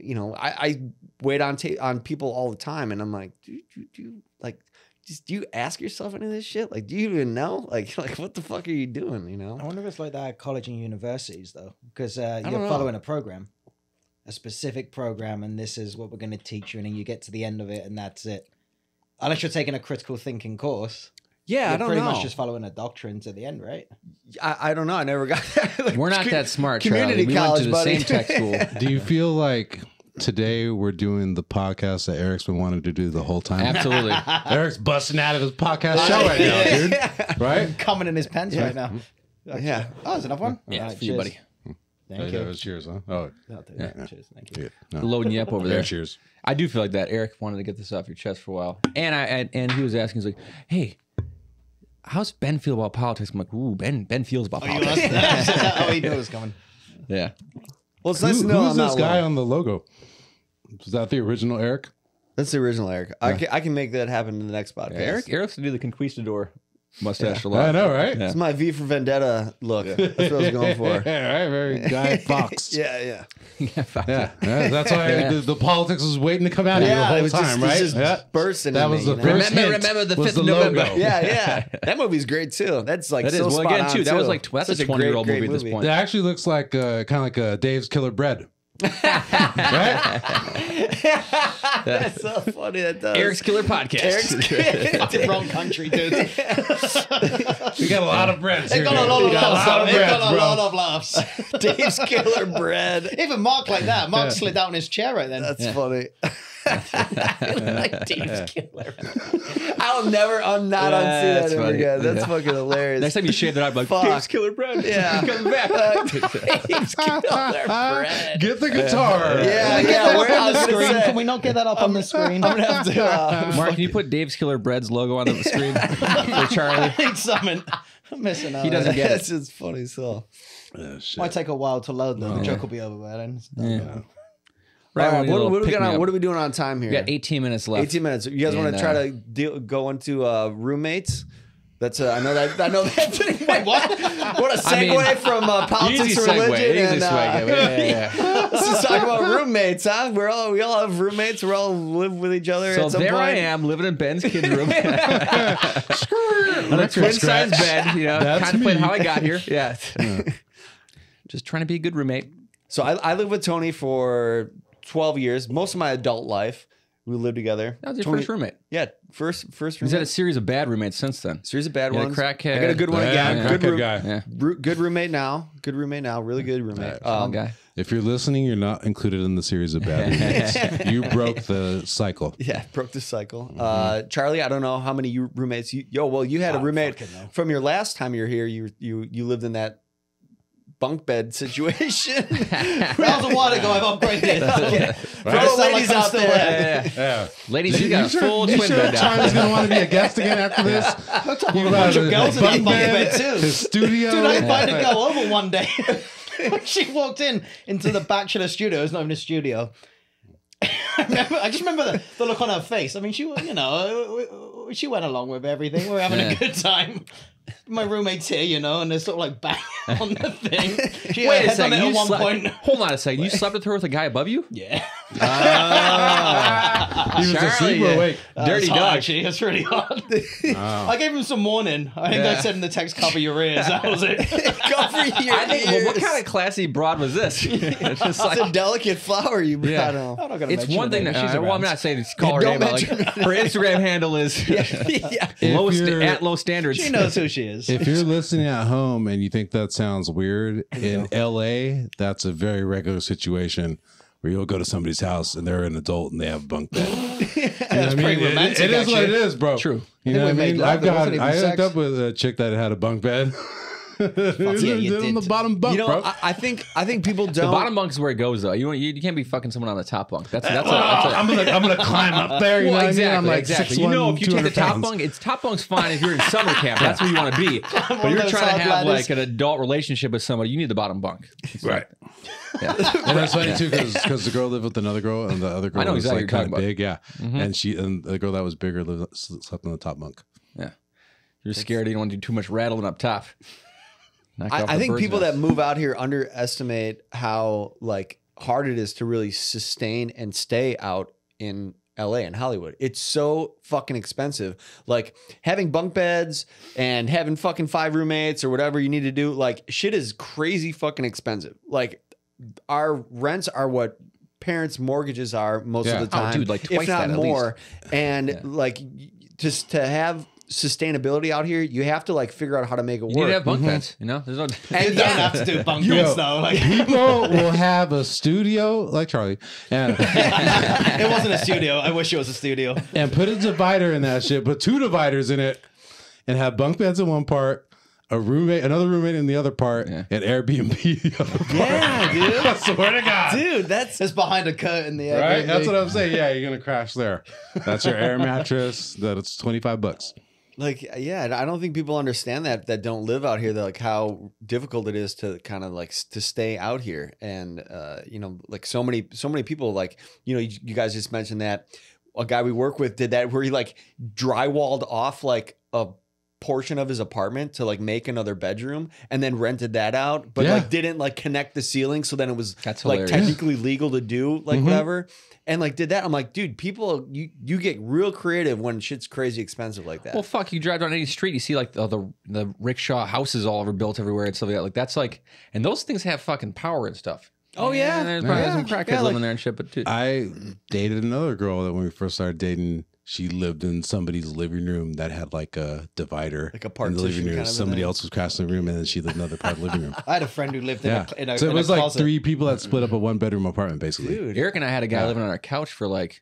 I wait on people all the time. And I'm like, do you ask yourself any of this shit? Like, do you even know? Like what the fuck are you doing? I wonder if it's like that at college and universities though, because you're know. following a specific program, and this is what we're going to teach you, and then you get to the end of it, and that's it. Unless you're taking a critical thinking course. Yeah, You're I don't pretty know. much just following a doctrine to the end, right? I don't know. I never got that. Like, We're not that smart, community Charlie. We college, went to the buddy. same tech school. Do you feel like today we're doing the podcast that Eric's been wanting to do the whole time? Absolutely. Eric's busting out of his podcast show right now, dude. Right? Coming in his pants right now. Yeah. Oh, there's another one? Yeah, All it's for you, cheers. buddy. Thank That you. was cheers, huh? Oh, I'll do that. Cheers. Thank you. yeah. No. Loading you up over Yeah, there. cheers. I do feel like that. Eric wanted to get this off your chest for a while, and he was asking, he's like, "Hey, how's Ben feel about politics?" I'm like, "Ooh, Ben feels about You politics." asked that? Oh, he knew it was coming. Yeah, Well, it's nice to know Who's I'm this not guy alone. on the logo? Was that the original Eric? That's the original Eric. I can make that happen in the next podcast. Eric's to do the conquistador mustache a lot. I know, right? It's my V for Vendetta look. That's what I was going for. Yeah, right. Very Guy Fox. Yeah. Yeah, fuck Yeah, that's why the politics was waiting to come out of you the it whole was time, right? Just Yeah. bursting. That in was me, the you know? first Remember hint the was 5th the of November. logo. Yeah. That movie's great too. That's like That is so well spot again on, too. That was too. like that's Such a 20-year-old great movie at this point. It actually looks like kind of like Dave's Killer Bread. Right? That's so funny. That does. Eric's Killer Podcast. Fucking wrong country, dude. We got a lot of breads They here. got a lot We of laughs. They breads, got a bro. lot of laughs. Dave's Killer Bread. Even Mark like that. Mark slid down his chair right then. That's funny. like Dave's killer. I'll never not unsee that That's ever funny. again. That's Yeah. fucking hilarious. Next time you shave that, I'd be like, Fuck. Dave's Killer Bread. Yeah. He's coming back. Dave's Killer Bread. Get the guitar. Yeah, Can we get yeah. that Where up I on was the gonna screen? say, Can we not get that up on the screen? I'm gonna have to. Mark, can you put Dave's Killer Bread's logo on the screen for Charlie? I need something. I'm missing out. He doesn't get That's just funny. So. Oh, shit. Might take a while to load though. The joke will be over by then. Yeah. All right, we need a little what do we pick got me on? up. What are we doing on time here? We got 18 minutes left. 18 minutes. You guys want And, to try to go into roommates? That's I know that Wait, what? What a segue from politics Easy to segue. religion. Easy And, segue. Yeah. let's just talk about roommates, huh? We all have roommates. We all live with each other. So at some there point. I am living in Ben's kid's room. On a twin size bed, you know, That's contemplating me. how I got here. Yeah. Just trying to be a good roommate. So I lived with Tony for 12 years. Most of my adult life, we lived together. That was your Tony- first roommate. Yeah, first roommate. He's had a series of bad roommates since then. series of bad You had a ones. crackhead. I got a good one Yeah, again. crackhead Good guy. Yeah. Good roommate now. Good roommate now. Really good roommate. Strong guy. If you're listening, you're not included in the series of bad roommates. You broke the cycle. Yeah, broke the cycle. Charlie, I don't know how many roommates you. You had a roommate fucking know. from your last time you were here. You lived in that bunk bed situation. That was a while ago. I've upgraded. Okay. For Right. the Sound like ladies I'm out still there. there. Yeah. Ladies, you got a full twin bed down. Charlie's gonna want to be a guest again after this. You A bunch of his girls in that bunk bunk bed, bed too. his studio. Dude, I invited a girl over one day. She walked into the bachelor studio. It's not even a studio. I just remember the look on her face. I mean, she went along with everything. We were having a good time. My roommate's here, and they're sort of like bang on the thing. She Wait a had done second. it You at one slept, point. hold on a second. You slept with her with a guy above you? Yeah. He was asleep or yeah. awake. Dirty It's hard, dog. actually. It's really hard. I gave him some warning. I think I said in the text, cover your ears. That was it. Cover your I think, well, what ears. kind of classy broad was this? It's just It's a delicate flower you brought Yeah. home. I'm not gonna it's mention one thing her that name. she's She's well, I'm around. not saying to call her Don't name, but like mention her Instagram handle is Yeah. low If you're- at low standards. She knows who she is. If you're listening at home and you think that sounds weird, in LA, that's a very regular situation where you'll go to somebody's house and they're an adult and they have a bunk bed. That's pretty romantic. It is what it is, bro. True. You know we what I made mean? love. There wasn't even I hooked sex. up with a chick that had a bunk bed. you on the did. bottom bunk, bro. I think people don't. The bottom bunk is where it goes, though. You can't be fucking someone on the top bunk. That's I'm gonna climb up there. You know what I mean? I'm like exactly. 6'1", If you take the 200 top pounds. bunk, top bunk's fine if you're in summer camp. That's where you want to be. But you're those trying to hard have ladders. like an adult relationship with somebody. You need the bottom bunk. Right. Yeah. And that's funny too, because the girl lived with another girl, and the other girl I know was exactly like what kind you're of big, yeah. And the girl that was bigger slept on the top bunk. Yeah. You're scared. You don't want to do too much rattling up top. Knock off I the think bird's people nest. that move out here underestimate how like hard it is to really sustain and stay out in LA and Hollywood. It's so fucking expensive. Like having bunk beds and having fucking 5 roommates or whatever you need to do, like shit is crazy fucking expensive. Like our rents are what parents' mortgages are most of the Oh, time, dude, like twice if not that, at more. And like just to have sustainability out here, you have to like figure out how to make it work. You need to have bunk beds, you know? There's no... You don't have to do bunk beds though. Like, People will have a studio like Charlie and it wasn't a studio. I wish it was a studio. and put a divider in that shit, put 2 dividers in it, and have bunk beds in one part, another roommate in the other part, and Airbnb the other part. Yeah, dude. I swear to God. Dude, that's It's behind a curtain. The Right? Airbnb. That's what I'm saying. Yeah, you're gonna crash there. That's your air mattress. That's $25. like, yeah, I don't think people understand that don't live out here, that like how difficult it is to kind of like to stay out here. And you know, like so many people, like, you know, you guys just mentioned that a guy we work with did that where he like drywalled off like a portion of his apartment to like make another bedroom and then rented that out, but like didn't like connect the ceiling, so then it was That's like hilarious. technically legal to do like whatever, and like did that. I'm like, dude, people, you get real creative when shit's crazy expensive like that. Well, fuck, you drive down any street, you see like the rickshaw houses all over built everywhere and stuff like that. Like that's like, and those things have fucking power and stuff. Oh, yeah. And there's probably some crackheads living there and shit, but dude. I dated another girl that when we first started dating, she lived in somebody's living room that had like a divider, Like a in the partition living room. kind of a Somebody thing. else was crashing the room, and then she lived in another part of the living room. I had a friend who lived Yeah, in a so it in was a like closet. 3 people that split up a 1-bedroom apartment, basically. Dude, Eric and I had a guy living on our couch for like,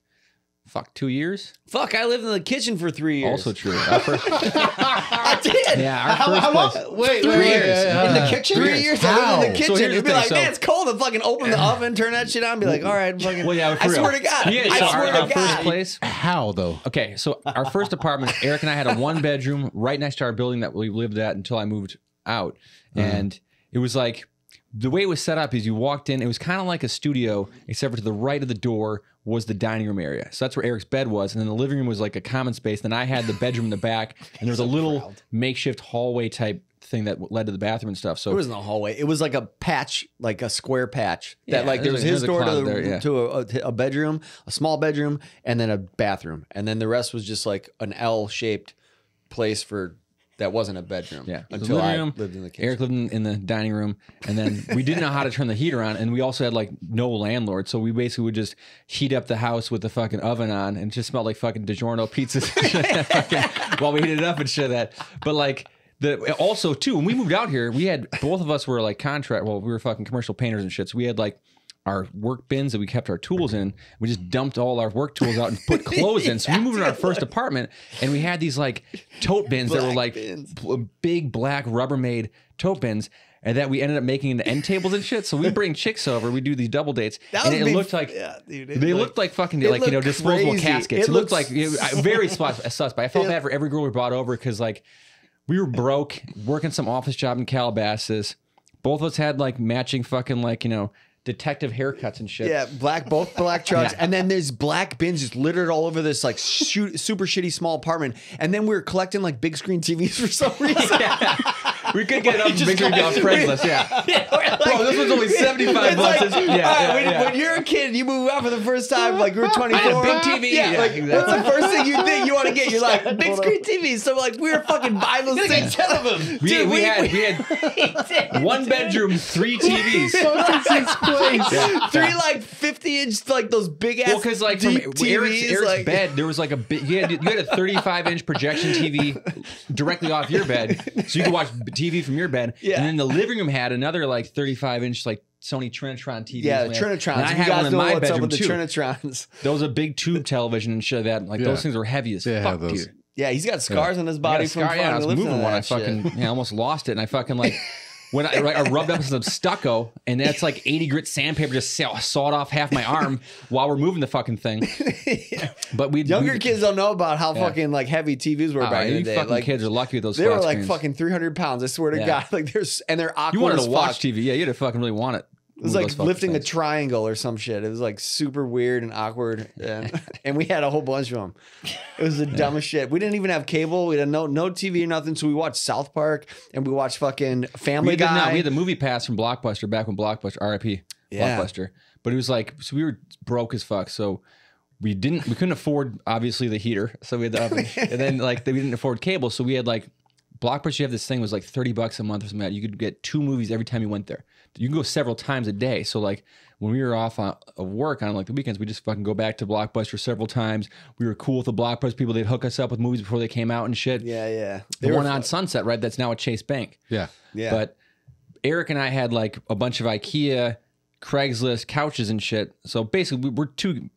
2 years. fuck, I lived in the kitchen for 3 years. Also true. Our first, I did. yeah, our How first long? place. Wait, 3 years. In the kitchen? 3 years I lived in the So kitchen. here's It'd the be thing, like, so- man, it's cold. And fucking open the oven, turn that shit on, and be like, all right, fucking. Well, yeah, for I real. swear to God. Yeah, I so swear our to first God. place. How though? Okay, so our first apartment, Eric and I had a 1-bedroom right next to our building that we lived at until I moved out. And it was like, the way it was set up is you walked in, it was kind of like a studio, except for to the right of the door was the dining room area. So that's where Eric's bed was. And then the living room was like a common space. Then I had the bedroom in the back, and there was a little makeshift hallway type thing that led to the bathroom and stuff. So It wasn't a hallway. It was like a patch, like a square patch. That Yeah, like there was there's his a door to, closet the, there, yeah. to a bedroom, a small bedroom, and then a bathroom. And then the rest was just like an L-shaped place for that wasn't a bedroom. yeah, the Until living I room, lived in the kitchen. Eric lived in the dining room, and then we didn't know how to turn the heater on, and we also had like no landlord, so we basically would just heat up the house with the fucking oven on, and it just smelled like fucking DiGiorno pizzas fucking, while we heated it up and shit like that. But like also too, when we moved out here, we had both of us were like we were fucking commercial painters and shit, so we had like our work bins that we kept our tools in. We just dumped all our work tools out and put clothes in. So we moved in our first apartment, and we had these like tote bins that were like big black Rubbermaid tote bins, and that we ended up making into end tables and shit. So we bring chicks over, we do these double dates, and it looked like they looked like fucking like disposable crazy. caskets. It looked like very sus, but I felt Yeah. bad for every girl we brought over because like we were broke, working some office job in Calabasas. Both of us had like matching fucking like detective haircuts and shit. Yeah, both black trucks, and then there's black bins just littered all over this like super shitty small apartment. And then we were collecting like big screen TVs for some reason. We could get it up big screen off Craigslist. Yeah, bro, this one's only 75 bucks. Like, all right, when you're a kid, you move out for the first time, like you're 24. I had a big TV. Yeah, Yeah, like exactly. what's the first thing you think you want to get? You're like big screen TVs. So like we were fucking buying those things. 10 of them. We had 1 bedroom, 3 TVs. Three like 50-inch like those big ass. Well, because like from deep TVs, Eric's like, bed, there was like a big. You had a 35-inch projection TV directly off your bed, so you could watch TV from your bed. Yeah. And then the living room had another like 35-inch like Sony Trinitron TV. Yeah, the Trinitrons. And I You had guys one in know my what's up bedroom with the too. Trinitrons. Those a big tube television and shit like that. Like Yeah. those things were heavy as Yeah, I fuck, have those. dude. Yeah, he's got scars on his body from I was fucking moving one. I fucking. fucking almost lost it, and I fucking like when I rubbed up some stucco, and that's like 80 grit sandpaper just sawed off half my arm while we're moving the fucking thing. But Younger kids don't know about how fucking like heavy TVs were back in the you day. fucking Like kids are lucky with those. they were flat like screens. fucking 300 pounds. I swear to Yeah. God. Like they're awkward. You wanted as to watch fuck. TV, yeah? You had to fucking really want it. It was like lifting a triangle or some shit. It was like super weird and awkward, and we had a whole bunch of them. It was the dumbest shit. We didn't even have cable. We had no TV or nothing. So we watched South Park and we watched fucking Family Guy. We had the movie pass from Blockbuster back when Blockbuster, RIP, Yeah. Blockbuster. But it was like, so we were broke as fuck. So we couldn't afford obviously the heater. So we had the oven, and then like we didn't afford cable. So we had like Blockbuster. You have this thing was like $30 a month or something like that. You could get 2 movies every time you went there. you can go several times a day. So like when we were off of work on like the weekends, we just fucking go back to Blockbuster several times. We were cool with the Blockbuster people. They'd hook us up with movies before they came out and shit. Yeah. The one on Sunset, right? That's now at Chase Bank. Yeah. But Eric and I had like a bunch of IKEA, Craigslist couches and shit. So basically, we're two.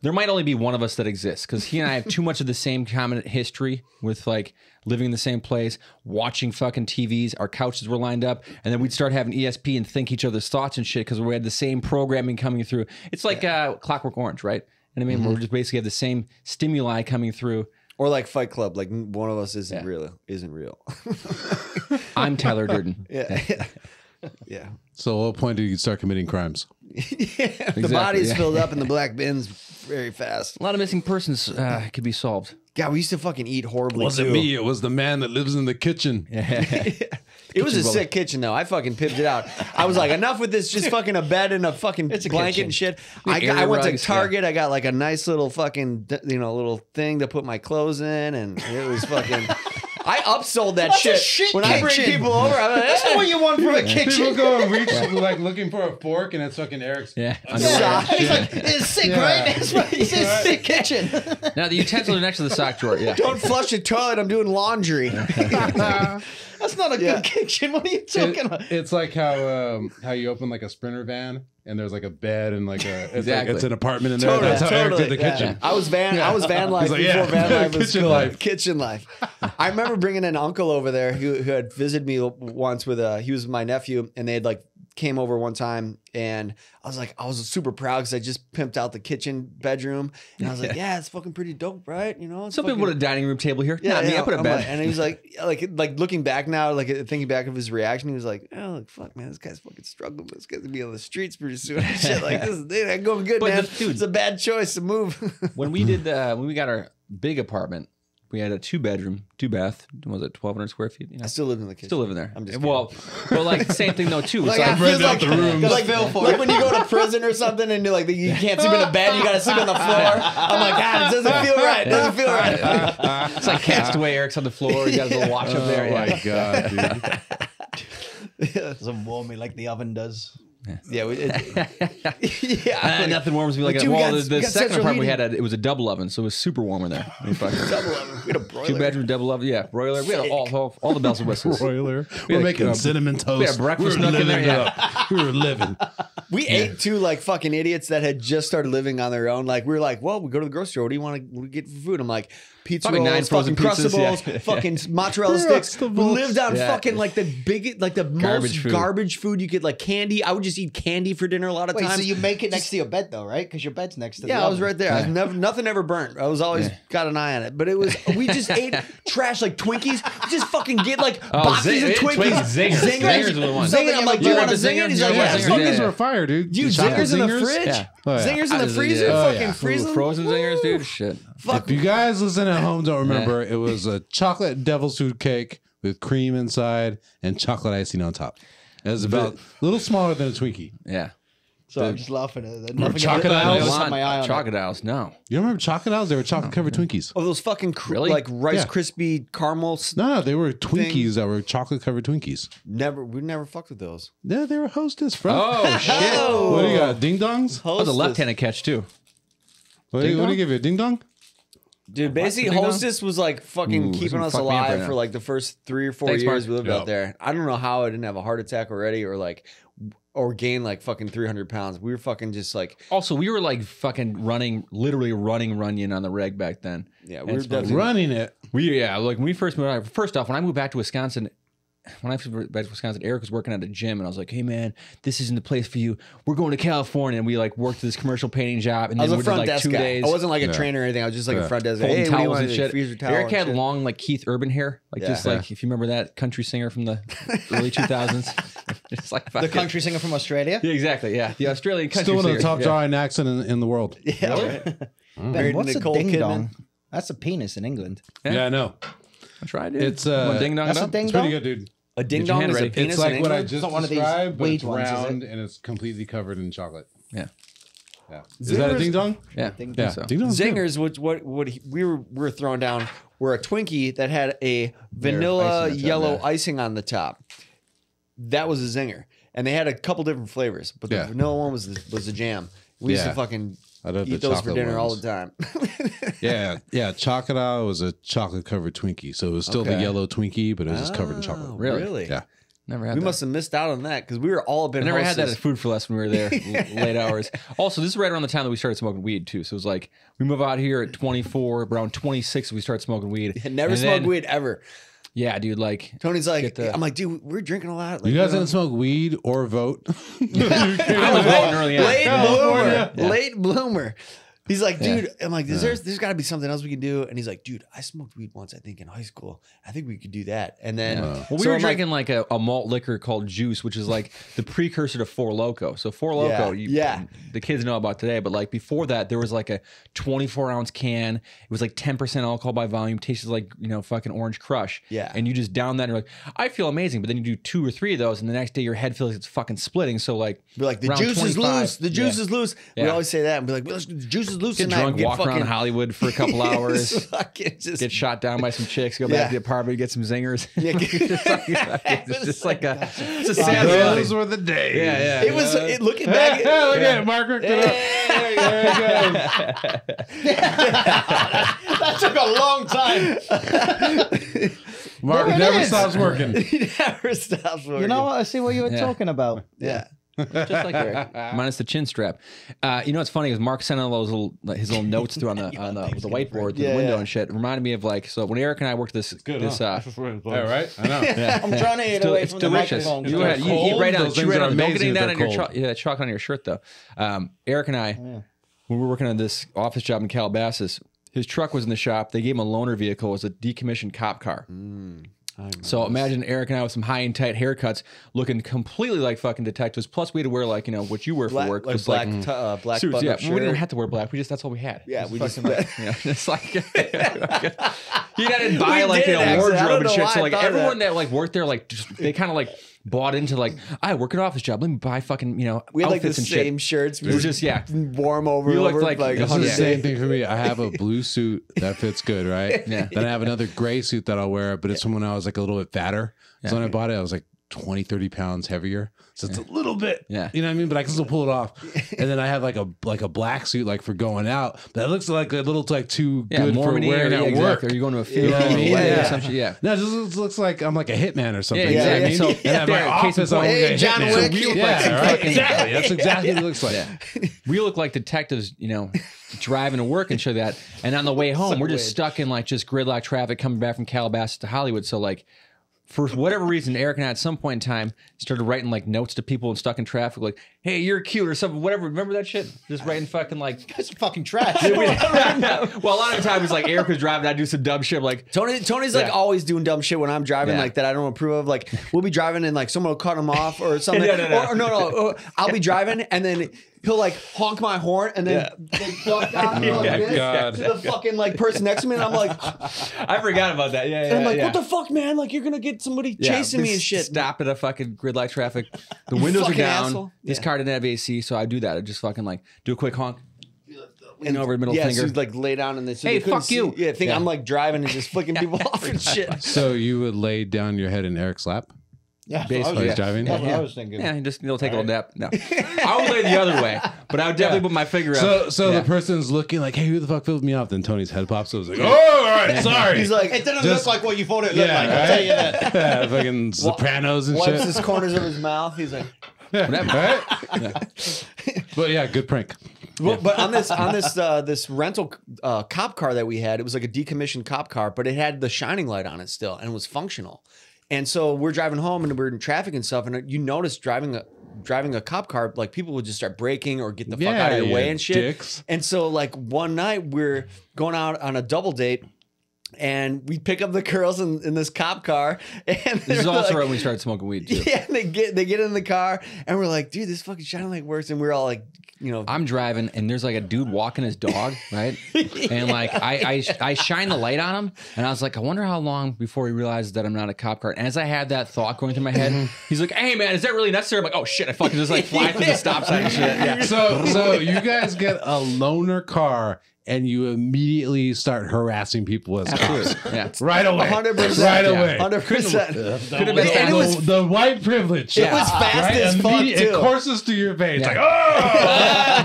There might only be one of us that exists because he and I have too much of the same common history with like living in the same place, watching fucking TVs. Our couches were lined up, and then we'd start having ESP and think each other's thoughts and shit because we had the same programming coming through. It's like Clockwork Orange, right? And I mean, we're just basically have the same stimuli coming through. Or like Fight Club, like one of us isn't real. I'm Tyler Durden. Yeah. So, at what point do you start committing crimes? The body's filled up in the black bins very fast. A lot of missing persons could be solved. God, we used to fucking eat horribly. Wasn't me. It was the man that lives in the kitchen. It was a sick kitchen though. I fucking pimped it out. I was like, enough with this. Just fucking a bed and a fucking blanket and shit. I went to Target. I got like a nice little fucking little thing to put my clothes in, and it was fucking. I upsold that shit. When I bring people over, I'm like, That's what you want from a kitchen. People go and reach, like looking for a fork, and it's fucking Eric's. He's like, it's sick, right? It's a sick kitchen. Now the utensils are next to the sock drawer. Yeah. Don't flush the toilet. I'm doing laundry. That's not a good kitchen. What are you talking about? It's like how you open like a Sprinter van and there's like a bed and like a it's an apartment in there. Totally, That's how Eric did the yeah. kitchen. I was van life like, before van life was kitchen cool. life. Kitchen life. I remember bringing an uncle over there who had visited me once with he was my nephew, and they had like came over one time, and I was super proud because I just pimped out the kitchen bedroom, and I was like, yeah, it's fucking pretty dope, right? You know, Some people put a dining room table here. Yeah, I put a bed. And he was like looking back now, like thinking back of his reaction, he was like, oh, like, fuck, man, this guy's fucking struggling. This guy's gonna be on the streets pretty soon. And shit like this, ain't going good, man. Dude, it's a bad choice to move. when we got our big apartment, we had a 2-bedroom, 2-bath. Was it 1,200 square feet? You know? I still live in the kitchen. Still living there. I'm just well, like same thing though too. It's like, like, I feel like the rooms. like when you go to prison or something and you're like you can't sleep in a bed, you got to sleep on the floor. I'm like, God, it doesn't feel right. It doesn't feel right. it's like Castaway. Eric's on the floor. You got a little watch up there. Oh my god, dude! Doesn't warm me like the oven does. Yeah, nothing warms me like that. dude, Well, we the got second central apartment we heating. had, it was a double oven, so it was super warm in there. I mean, double oven. We had a broiler. 2-bedroom double oven, yeah, broiler. We had all the bells and whistles. Broiler. We We're had, making cinnamon toast. we had breakfast we were nook in living there, it up. We were living. We ate two like fucking idiots that had just started living on their own. Like we were like, well, we go to the grocery store. What do you want to get for food? I'm like, pizza Probably 9 rolls, frozen fucking pizzas, crustables, yeah. fucking mozzarella sticks. We lived on Yeah. fucking like the Garbage most food. garbage food you could, like candy. I would just eat candy for dinner a lot of Wait, times. so you make it next to your bed though, right? Because your bed's next to the Yeah, I was oven. right there. I was nothing ever burnt. I was always got an eye on it. But it was we just ate trash like Twinkies. Just fucking get like boxes of Twinkies. Zingers were the ones. Zingers. I'm like, do you want a zinger? He's like, yeah. Zingers. Zingers Yeah. were fire, dude. Dude, Chocolate zingers in the fridge? Yeah. Oh, yeah. Zingers in the freezer? Oh, Fucking yeah. freeze them? Frozen zingers, dude. Shit. Fuck. If you guys listen at home don't remember, it was a chocolate devil's food cake with cream inside and chocolate icing on top. It was about a little smaller than a Twinkie. Yeah. So I'm just laughing at it. Remember Chocolate Owls? I had my eye on Chocolate Owls, no. You don't remember chocolate owls? They were chocolate covered Twinkies. Oh, those fucking Really? like Rice Yeah. Krispie caramels. No, they were Twinkies that were chocolate covered Twinkies. We never fucked with those. Yeah, they were Hostess, bro. Oh, shit. What do you got? Ding dongs? That was a left-handed catch, too. What do you give you? A ding dong? Dude, basically, Ding dong? Hostess was like fucking Ooh, keeping gonna us fuck me up alive right for now. like the first 3 or 4 Thanks, years Mark. we lived Yep. out there. I don't know how I didn't have a heart attack already or gain like fucking 300 pounds. We were fucking just like, Also, we were like fucking literally running Runyon on the reg back then. yeah, we were It's definitely. Running it. Like when we first moved out, first off, when I moved back to Wisconsin, Eric was working at a gym, and I was like, "Hey man, this isn't the place for you. We're going to California." And we like worked this commercial painting job, and I then was a we did front like desk 2 guy. days. I wasn't like a trainer or anything. I was just like a front desk guy. Folding Hey, what do you towels want and to do? shit. Freeze your towel Eric and had shit. long like Keith Urban hair, like just like if you remember that country singer from the early 2000s. Just like The fucking- country singer from Australia. Yeah, exactly. Yeah, the Australian country Still one of singer. the top yeah. drawing accent in the world. Yeah, right. Ben, Married what's a Nicole ding Kidman. dong? That's a penis in England. Yeah, I know. I tried, dude. It's, Wanna ding dong it That's a up? ding It's pretty dong. good, dude. A ding Get your dong hand is a ready. penis It's like in what I England? just not one of these described, but weed it's ones, is it? round and it's completely covered in chocolate. Yeah, Yeah. Is that a Zingers- ding dong? yeah. Ding Yeah. So. Ding dong's good. Zingers, what we were throwing down were a Twinkie that had a vanilla icing on top, yellow yeah. icing on the top. That was a zinger. and they had a couple different flavors, but the vanilla one was the jam. We used to fucking eat those for dinner all the time. yeah. Chocolate was a chocolate covered Twinkie, so it was still the yellow Twinkie, but it was just covered in chocolate. Really? Yeah. Never had We that. must have missed out on that because we were all up in. I never had that houses. at Food for Less when we were there late hours. Also, this is right around the time that we started smoking weed too. So it was like we move out here at 24, around 26 we start smoking weed. Never And smoked then- weed ever. Yeah, dude. Like Tony's like, Get the- I'm like, dude, we're drinking a lot. Like, You guys didn't smoke weed or vote? I was voting early on. late California. bloomer. Late bloomer. He's like, dude, I'm like, there's got to be something else we can do. And he's like, dude, I smoked weed once, I think, in high school. I think we could do that. And then, Well, we so were I'm like, drinking like a malt liquor called Juice, which is like the precursor to Four Loko. So Four Loko, the kids know about today, but like before that, there was like a 24-ounce can. It was like 10% alcohol by volume, tasted like, fucking Orange Crush. Yeah. And you just down that and you're like, I feel amazing. But then you do 2 or 3 of those, and the next day your head feels like it's fucking splitting. So like, we're like, the around juice is 25 loose. The juice is loose. We Yeah. always say that. And be like, well, the juice is loose get tonight. drunk, walk around Hollywood for a couple hours, Just, get shot down by some chicks, go back to the apartment, get some zingers. It's just like it's a sad reality. Those were the days. Yeah. It was, looking back. Look at it, Mark. There it goes. That took a long time. Mark There it never is. stops working. He never stops working. You know what? I see what you were Yeah. talking about. Yeah. Just like Eric, minus the chin strap. What's funny is Mark sent all those his little notes through on the whiteboard through the window and shit. It reminded me of like when Eric and I worked this. Yeah, right? I know. I'm trying to eat away from the delicious. microphone. You ahead. You eat cold. right on. Those Chew things right are on. Don't get amazing any if down they're on your cold. chalk on your shirt though. Eric and I, when we were working on this office job in Calabasas, his truck was in the shop. They gave him a loaner vehicle. It was a decommissioned cop car. So imagine Eric and I with some high and tight haircuts, looking completely like fucking detectives. Plus, we had to wear like what you wear for work, like was black, like black suits. button Yeah, up we didn't even shirt. have to wear black. That's all we had. Yeah, we just. It's like you gotta buy We like did, actually. I wardrobe don't and know shit. why So I like thought everyone that like worked there, like they kind of like bought into like I work an office job. Let me buy fucking We had like the outfits and same shit. shirts. It was just wore them over We and looked over like- like It's 100 the same days. thing for me. I have a blue suit that fits good, right? Yeah. Then I have another gray suit that I'll wear, but it's from when I was like a little bit fatter. So when I bought it, I was like 20, 30 pounds heavier. So it's a little bit, you know what I mean? But I can still pull it off. And then I have like a black suit like for going out. That looks like a little like too good for Mormon wearing at work. Or you're going to a field You know what I mean? wedding or Yeah. some shit. Yeah. No, it just looks like I'm like a hitman or something. Yeah, You know what I exactly. mean? So, and at there, my case in office, point, I'm hey, like a John hitman. Wick. So we look Yeah, like right. exactly. That's exactly what it looks like. We look like detectives, driving to work and shit like that. And on the way home, we're just stuck in like just gridlock traffic coming back from Calabasas to Hollywood. So like, for whatever reason, Eric and I at some point in time started writing like notes to people and stuck in traffic, like, "Hey, you're cute" or something, whatever. Remember that shit? Just writing fucking like. That's fucking trash. Well, a lot of the time it's like Eric was driving, I'd do some dumb shit like. Tony's like always doing dumb shit when I'm driving, like that I don't approve of. Like we'll be driving and like someone will cut him off or something. Or I'll be driving and then he'll like honk my horn and then they duck down like this God. to the fucking like person next to me and I'm like, I forgot about that. Yeah, and I'm like, what the fuck, man? Like you're gonna get somebody chasing me and shit. Stop at a fucking grid light traffic. The windows are Fucking down. asshole. This car didn't have AC, so I do that. I just fucking like do a quick honk. And over middle yeah, finger. so like lay down in this. So Hey, they couldn't fuck you. See, think I'm like driving and just flicking people off and shit. So you would lay down your head in Eric's lap? Yeah, Basically, While he's driving? That's what I was thinking. Yeah, just take a little nap. No, I would lay the other way, but I would definitely put my finger up. So the person's looking like, hey, who the fuck filled me off? Then Tony's head pops. So it's like, oh, all right, sorry. He's like, It didn't Just- look like what you thought it looked like. I'll right? tell you that. Yeah, fucking Sopranos and wipes shit. his corners of his mouth. He's like, Right? But yeah, good prank. but on this rental cop car that we had, it was like a decommissioned cop car, but it had the shining light on it still and it was functional. And so we're driving home and we're in traffic and stuff, and you notice driving a cop car, like people would just start braking or get the fuck out of your way and shit. Dicks. And so like one night we're going out on a double date. And we pick up the girls in this cop car, and This is they're also like, right when we started smoking weed too. yeah. They get in the car, and we're like, dude, this fucking shining light works, and we're all like, I'm driving and there's like a dude walking his dog, right? And like I shine the light on him and I was like, I wonder how long before he realizes that I'm not a cop car. And as I had that thought going through my head, he's like, hey man, is that really necessary? I'm like, oh shit, I fucking just like fly through the stop sign and shit. Yeah. So you guys get a loaner car and you immediately start harassing people as cops. Absolutely. Yeah. Right away. 100%. Right away. 100%. Could have been And it was the white privilege. It was fast as fuck, Immediate- too. It courses through your veins. Like, oh,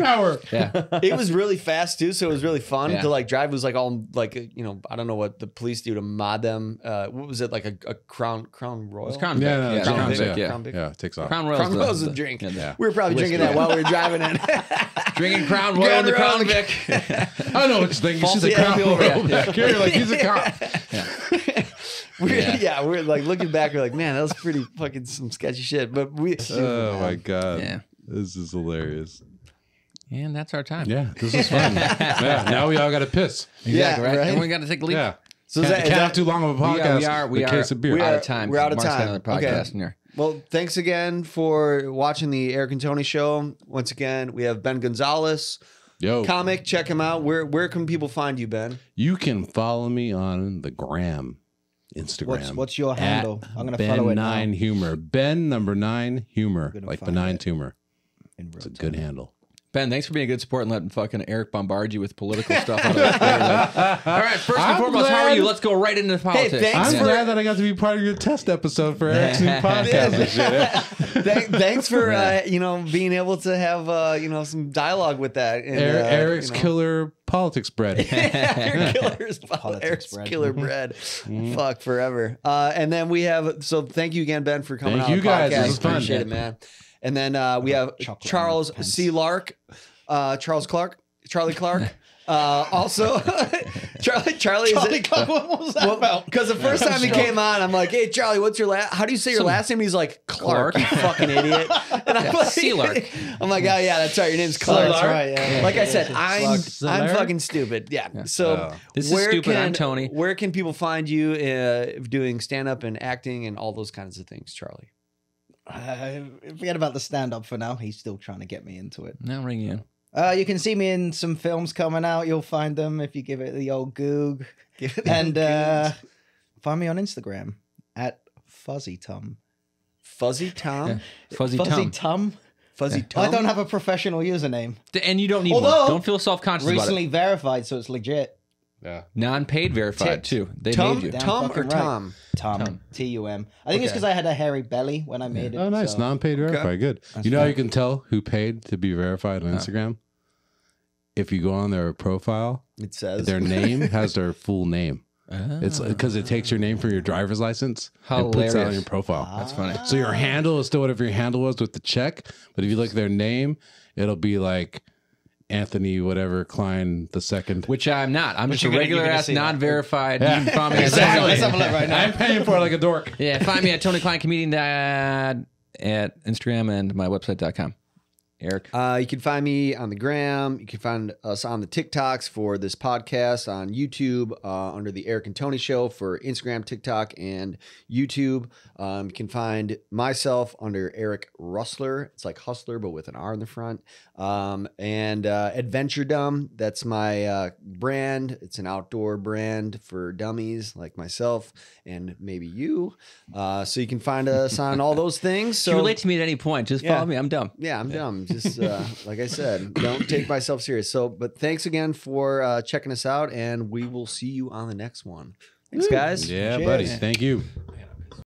power. Yeah. It was really fast too, so it was really fun Yeah. to like drive. It was like all like I don't know what the police do to mod them. What was it like a Crown Royal? It's Crown Yeah, Vic. no, Yeah, Crown Crown Vic, Vic. yeah. Yeah. Crown Vic. Yeah, it takes off. Crown Royal. Crown Royal's a drink. Yeah. We were probably Whiskey. drinking that while we were driving in. Drinking Crown Royal in the Crown Vic. I know what you're thinking. She's a Falsely cop. happy Back here, like he's a cop. We're like looking back, we're like, man, that was pretty fucking some sketchy shit. But we, Oh my god, Yeah. this is hilarious. And that's our time. Yeah, this is fun. Yeah, now we all got to piss. Exactly, Yeah, right? right? Everyone got to take a leak. Yeah. so Can't, is can't have that too long of a podcast. We The are case of beer. out of time. We're out of Mark's got time. another Okay. podcast in here. well, thanks again for watching the Eric and Tony show. Once again, we have Ben Gonzales, Yo, comic. Check him out. Where can people find you, Ben? you can follow me on the gram, Instagram. What's your handle? I'm gonna Ben follow it 9 now. Humor. Ben number 9 Humor, Gonna like find benign it. tumor. In real It's a time. good handle. Ben, thanks for being a good support and letting fucking Eric bombard you with political stuff. All right, first and I'm foremost, how are glad- you? Let's go right into politics. thanks I'm for- glad that I got to be part of your test episode for Eric's new podcast and shit. Thanks for being able to have some dialogue with that. And, Eric's killer politics bread. Eric Killer's Politics Eric's bread. killer bread. Fuck forever. And then we have thank you again, Ben, for coming Thank on you the guys. podcast. This was fun. Appreciate it, man. And then we have Chocolate Charles pants. C. Lark, Charlie Clark. Also, Charlie is Charlie Clark, what was that about? because the first time he came on, I'm like, "Hey, Charlie, what's your last? How do you say your last name?" He's like, "Clark, you fucking idiot." And I'm like, C-Lark. I'm like, "Oh yeah, that's right. Your name's Clark." That's right, yeah. Like I said, I'm Lark. fucking stupid. Yeah. So This is where stupid. I'm can- Tony. Where can people find you doing stand up and acting and all those kinds of things, Charlie? Forget about the stand-up for now. He's still trying to get me into it. Now ring in. You can see me in some films coming out. You'll find them if you give it the old Goog. And find me on Instagram at Fuzzy Tum. Fuzzy Tom. Fuzzy Fuzzy Tum. Tum? Fuzzy Tom. I don't have a professional username. And you don't need Although, one. Don't feel self-conscious about Recently verified, so it's legit. Yeah. it. Non-paid verified, Ticked. too. They Tom, made you. Damn Tom or fucking right. Tom? Tum. T-U-M. I think it's because I had a hairy belly when I made it. Oh, nice. so- Non-paid verified. Good. That's You know how fine. you can tell who paid to be verified on Instagram? If you go on their profile, It says their name has their full name. It's because it takes your name from your driver's license and puts that on Hilarious. your profile. That's funny. So your handle is still whatever your handle was with the check, but if you look at their name, it'll be like Anthony whatever Klein the second. Which I'm not. I'm just a you're gonna regular ass see that. non-verified. Yeah. You can find me at Exactly. Let's have a look right now. I'm paying for it like a dork. Yeah, find me at Tony Klein Comedian at Instagram and my website.com. Eric. You can find me on the gram. You can find us on the TikToks for this podcast, on YouTube under the Eric and Tony Show for Instagram, TikTok, and YouTube. You can find myself under Eric Rustler. It's like Hustler, but with an R in the front. And Adventure Dumb. That's my brand. It's an outdoor brand for dummies like myself and maybe you. So you can find us on all those things. So So relate to me at any point. Just Yeah. follow me. I'm dumb. yeah, I'm dumb. Just like I said, don't take myself serious. So, but thanks again for checking us out, and we will see you on the next one. Thanks, guys. Yeah, Cheers. buddy. Thank you.